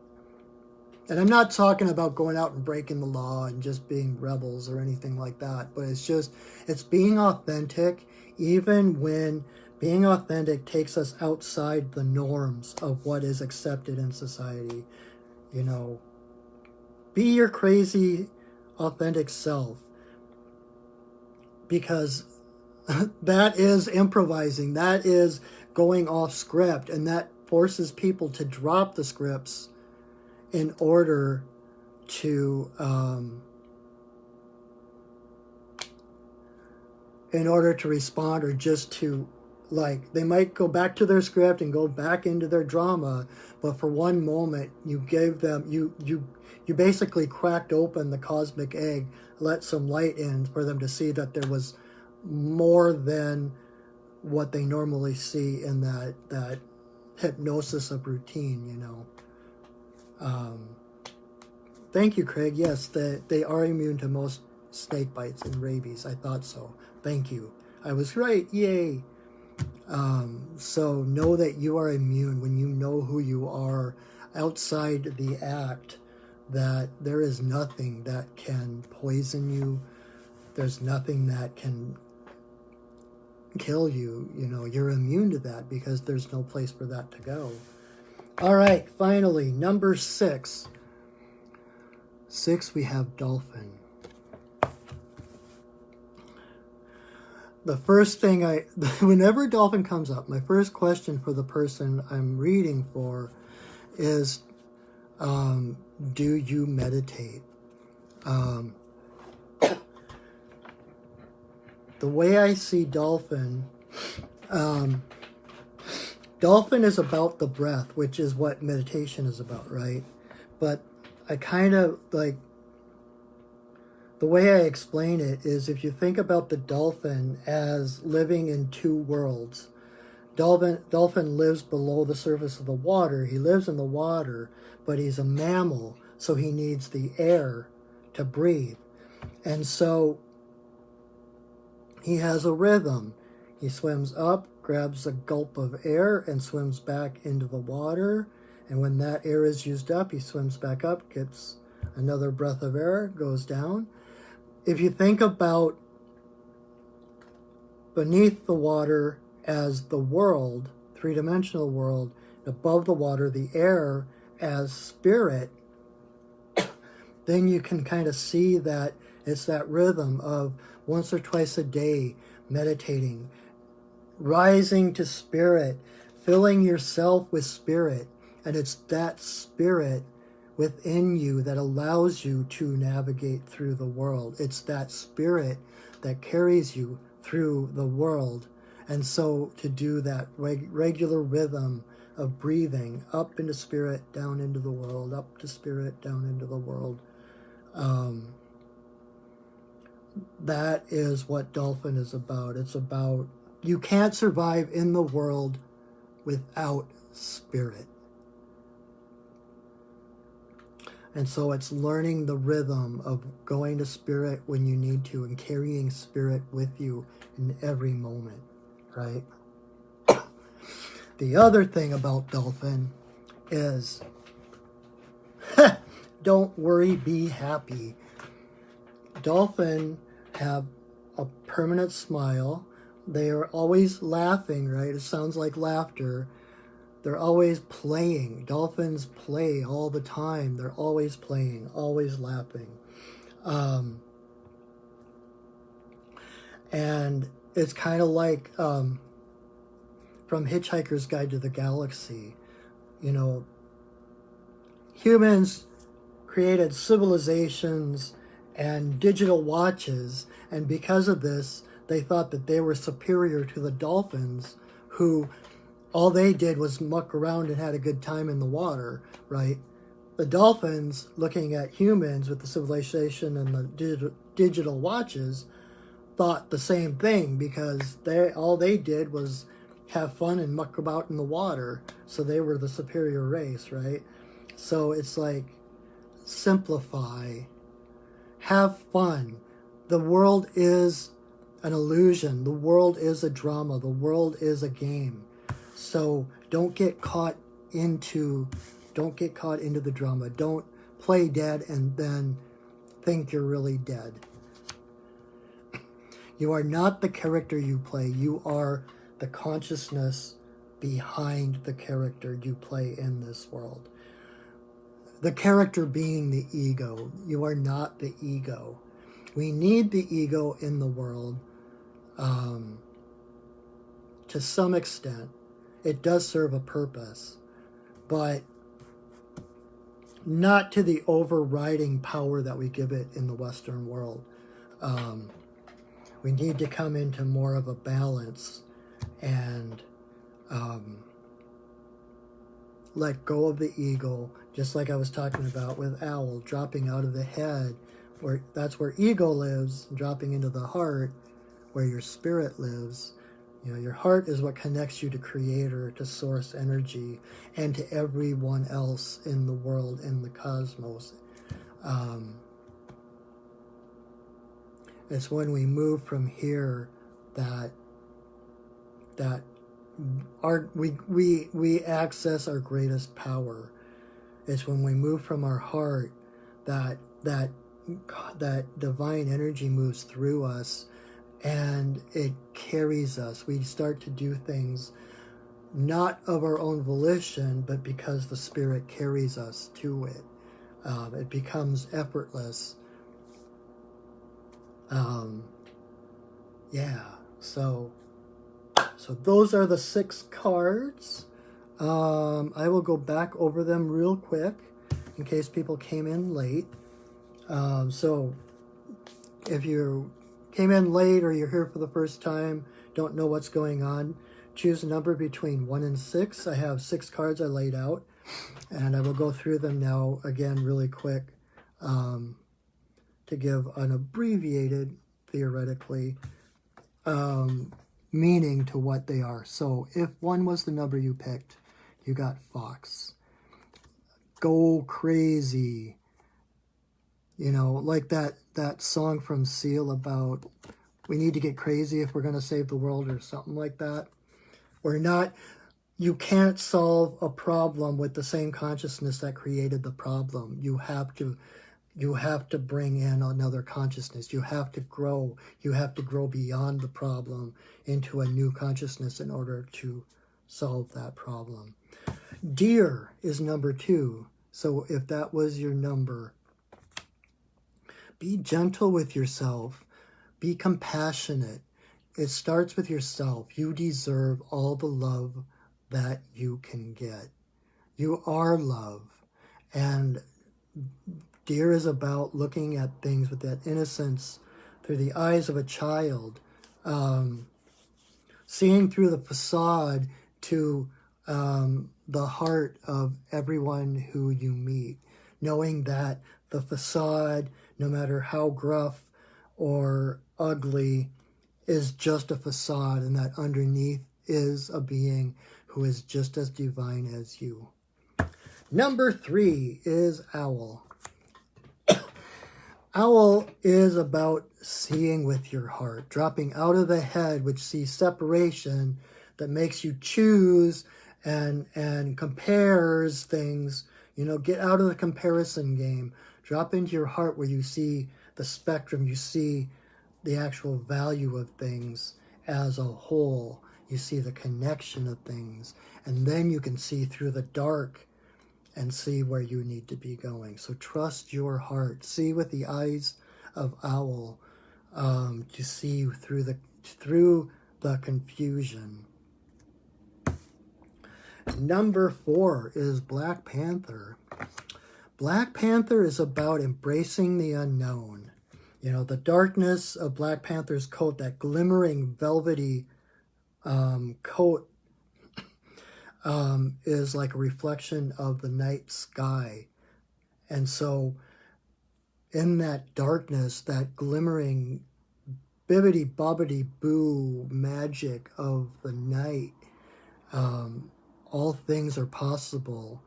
[SPEAKER 1] and I'm not talking about going out and breaking the law and just being rebels or anything like that, but it's being authentic, even when being authentic takes us outside the norms of what is accepted in society. You know, be your crazy, authentic self, because that is improvising, that is going off script, and that forces people to drop the scripts in order to respond, or just to, like, they might go back to their script and go back into their drama, but for one moment you gave them, you basically cracked open the cosmic egg, let some light in for them to see that there was more than what they normally see in that hypnosis of routine, you know. Thank you, Craig. Yes, they are immune to most snake bites and rabies. I thought so. Thank you. I was right. Yay. So know that you are immune when you know who you are outside the act, that there is nothing that can poison you. There's nothing that can kill you. You know, you're immune to that because there's no place for that to go. All right, finally, number 6. 6, we have dolphin. the first thing whenever dolphin comes up, my first question for the person I'm reading for is, do you meditate? The way I see dolphin, dolphin is about the breath, which is what meditation is about, right? But I kind of like, the way I explain it is, if you think about the dolphin as living in two worlds, dolphin lives below the surface of the water. He lives in the water, but he's a mammal, so he needs the air to breathe. And so he has a rhythm. He swims up, grabs a gulp of air, and swims back into the water. And when that air is used up, he swims back up, gets another breath of air, goes down. If you think about beneath the water as the world, three-dimensional world, above the water, the air as spirit, then you can kind of see that it's that rhythm of once or twice a day meditating, rising to spirit, filling yourself with spirit. And it's that spirit within you that allows you to navigate through the world. It's that spirit that carries you through the world. And so to do that regular rhythm of breathing up into spirit, down into the world, up to spirit, down into the world, that is what dolphin is about. It's about, you can't survive in the world without spirit. And so it's learning the rhythm of going to spirit when you need to and carrying spirit with you in every moment, right? The other thing about dolphin is, don't worry, be happy. Dolphin have a permanent smile. They are always laughing, right? It sounds like laughter. They're always playing. Dolphins play all the time. They're always playing, always laughing. And it's kind of like from Hitchhiker's Guide to the Galaxy, you know, humans created civilizations and digital watches, and because of this, they thought that they were superior to the dolphins, who all they did was muck around and had a good time in the water, right? The dolphins, looking at humans with the civilization and the digital watches, thought the same thing, because all they did was have fun and muck about in the water, so they were the superior race, right? So it's like, simplify, have fun. The world is an illusion. The world is a drama. The world is a game. So don't get caught into the drama. Don't play dead and then think you're really dead. You are not the character you play. You are the consciousness behind the character you play in this world. The character being the ego. You are not the ego. We need the ego in the world to some extent. It does serve a purpose, but not to the overriding power that we give it in the Western world. We need to come into more of a balance and let go of the ego, just like I was talking about with Owl, dropping out of the head, where that's where ego lives, dropping into the heart, where your spirit lives. You know, your heart is what connects you to Creator, to source energy, and to everyone else in the world, in the cosmos. It's when we move from here that we access our greatest power. It's when we move from our heart that divine energy moves through us, and it carries us. We start to do things not of our own volition, but because the Spirit carries us to it. It becomes effortless. Yeah. So those are the 6 cards. I will go back over them real quick in case people came in late. So if you came in late or you're here for the first time, don't know what's going on, choose a number between 1 and 6. I have 6 cards I laid out, and I will go through them now again really quick to give an abbreviated, theoretically, meaning to what they are. So if 1 was the number you picked, you got Fox. Go crazy. You know, like that song from Seal about we need to get crazy if we're going to save the world or something like that. You can't solve a problem with the same consciousness that created the problem. You have to bring in another consciousness. You have to grow. You have to grow beyond the problem into a new consciousness in order to solve that problem. Deer is number 2. So if that was your number, be gentle with yourself. Be compassionate. It starts with yourself. You deserve all the love that you can get. You are love. And Deer is about looking at things with that innocence through the eyes of a child, seeing through the facade to the heart of everyone who you meet, knowing that the facade, no matter how gruff or ugly, is just a facade, and that underneath is a being who is just as divine as you. Number 3 is Owl. Owl is about seeing with your heart, dropping out of the head, which sees separation, that makes you choose and compares things. You know, get out of the comparison game. Drop into your heart where you see the spectrum. You see the actual value of things as a whole. You see the connection of things. And then you can see through the dark and see where you need to be going. So trust your heart. See with the eyes of Owl to see through the confusion. Number 4 is Black Panther. Black Panther is about embracing the unknown. You know, the darkness of Black Panther's coat, that glimmering velvety coat, is like a reflection of the night sky. And so in that darkness, that glimmering bibbidi-bobbidi-boo magic of the night, all things are possible.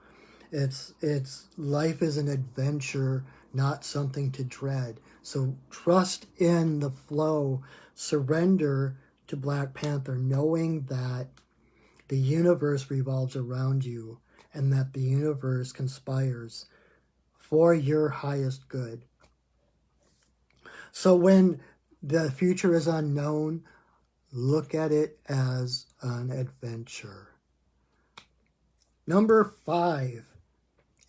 [SPEAKER 1] It's life is an adventure, not something to dread. So trust in the flow, surrender to Black Panther, knowing that the universe revolves around you and that the universe conspires for your highest good. So when the future is unknown, look at it as an adventure. Number 5.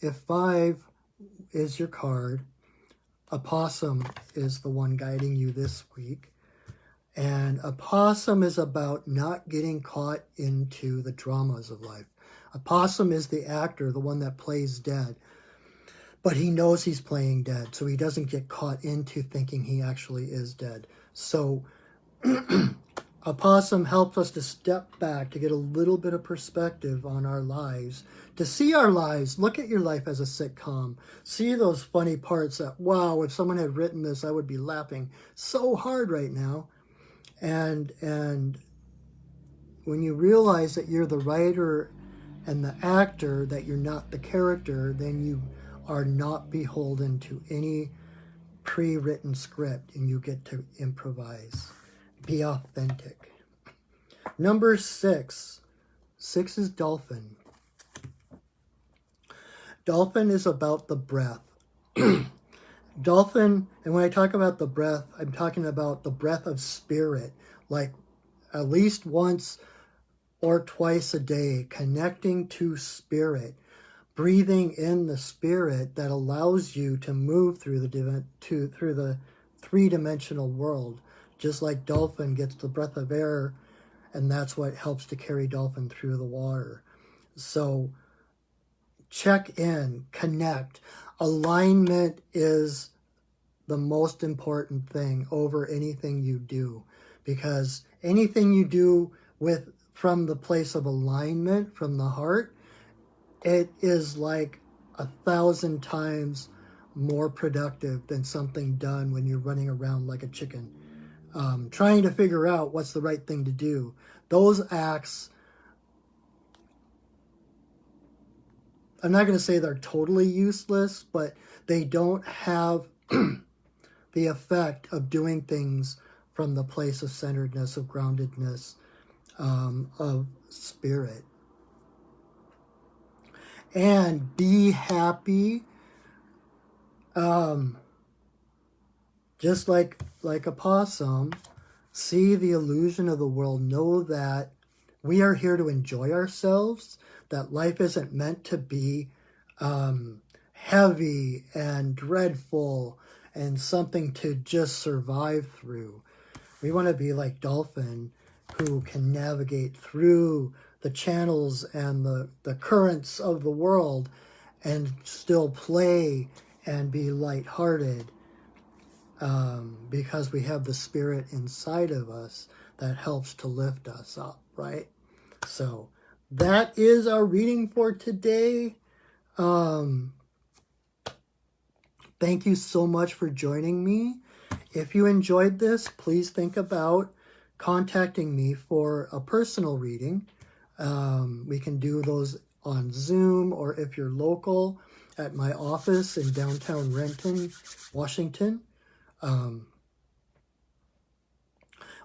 [SPEAKER 1] If 5 is your card, Opossum is the one guiding you this week. And Opossum is about not getting caught into the dramas of life. Opossum is the actor, the one that plays dead. But he knows he's playing dead, so he doesn't get caught into thinking he actually is dead. So Opossum helps us to step back, to get a little bit of perspective on our lives, to see our lives. Look at your life as a sitcom. See those funny parts that, wow, if someone had written this, I would be laughing so hard right now. And when you realize that you're the writer and the actor, that you're not the character, then you are not beholden to any pre-written script, and you get to improvise. Be authentic. Number 6. 6 is Dolphin. Dolphin is about the breath. Dolphin, and when I talk about the breath, I'm talking about the breath of spirit, like at least once or twice a day, connecting to spirit, breathing in the spirit that allows you to move through the three-dimensional world, just like Dolphin gets the breath of air, and that's what helps to carry Dolphin through the water. So check in, connect. Alignment is the most important thing over anything you do, because anything you do from the place of alignment, from the heart, it is like 1,000 times more productive than something done when you're running around like a chicken, trying to figure out what's the right thing to do. Those acts, I'm not going to say they're totally useless, but they don't have the effect of doing things from the place of centeredness, of groundedness, of spirit. And be happy. Just like a possum, see the illusion of the world. Know that we are here to enjoy ourselves, that life isn't meant to be heavy and dreadful and something to just survive through. We want to be like Dolphin, who can navigate through the channels and the currents of the world and still play and be lighthearted, because we have the spirit inside of us that helps to lift us up, right? So that is our reading for today. Thank you so much for joining me. If you enjoyed this, please think about contacting me for a personal reading. We can do those on Zoom, or if you're local, at my office in downtown Renton, Washington.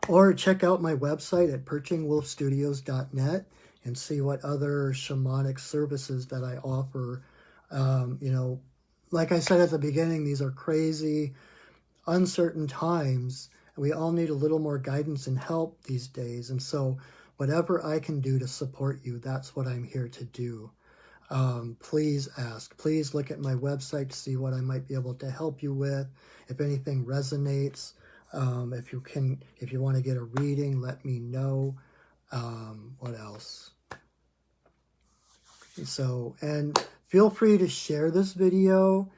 [SPEAKER 1] Or check out my website at perchingwolfstudios.net and see what other shamanic services that I offer. Like I said at the beginning, these are crazy, uncertain times. We all need a little more guidance and help these days. And so whatever I can do to support you, that's what I'm here to do. Please ask. Please look at my website to see what I might be able to help you with. If anything resonates, if you want to get a reading, let me know. What else? So, and feel free to share this video.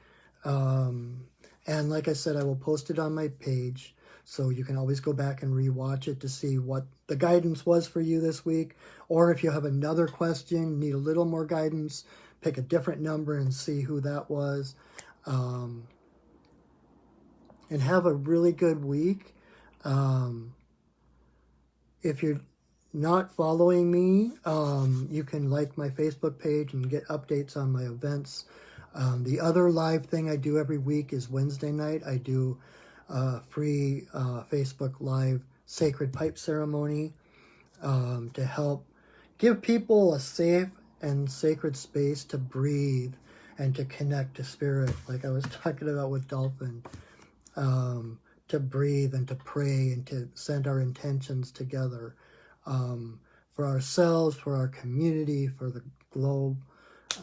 [SPEAKER 1] And like I said, I will post it on my page, so you can always go back and rewatch it to see what the guidance was for you this week. Or if you have another question, need a little more guidance, pick a different number and see who that was. And have a really good week. If you're not following me, you can like my Facebook page and get updates on my events. The other live thing I do every week is Wednesday night. I do a free Facebook Live sacred pipe ceremony to help give people a safe and sacred space to breathe and to connect to spirit, like I was talking about with Dolphin. To breathe and to pray and to send our intentions together for ourselves, for our community, for the globe.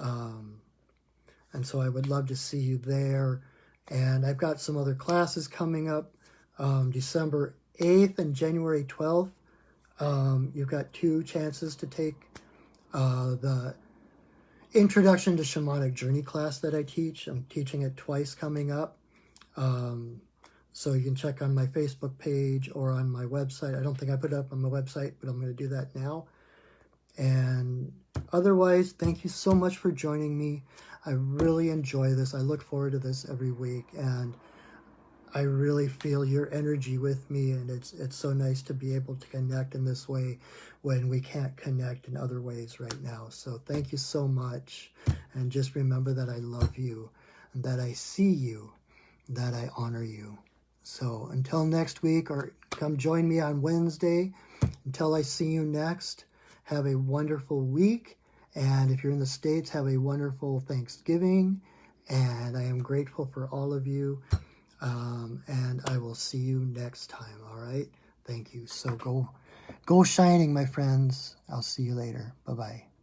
[SPEAKER 1] And so I would love to see you there. And I've got some other classes coming up, December 8th and January 12th. You've got 2 chances to take the Introduction to Shamanic Journey class that I teach. I'm teaching it twice coming up. So you can check on my Facebook page or on my website. I don't think I put it up on my website, but I'm going to do that now. And otherwise, thank you so much for joining me. I really enjoy this. I look forward to this every week, and I really feel your energy with me, and it's so nice to be able to connect in this way when we can't connect in other ways right now. So thank you so much, and just remember that I love you, and that I see you, that I honor you. So until next week, or come join me on Wednesday. Until I see you next, have a wonderful week. And if you're in the States, have a wonderful Thanksgiving. And I am grateful for all of you. And I will see you next time, all right? Thank you. So go shining, my friends. I'll see you later. Bye-bye.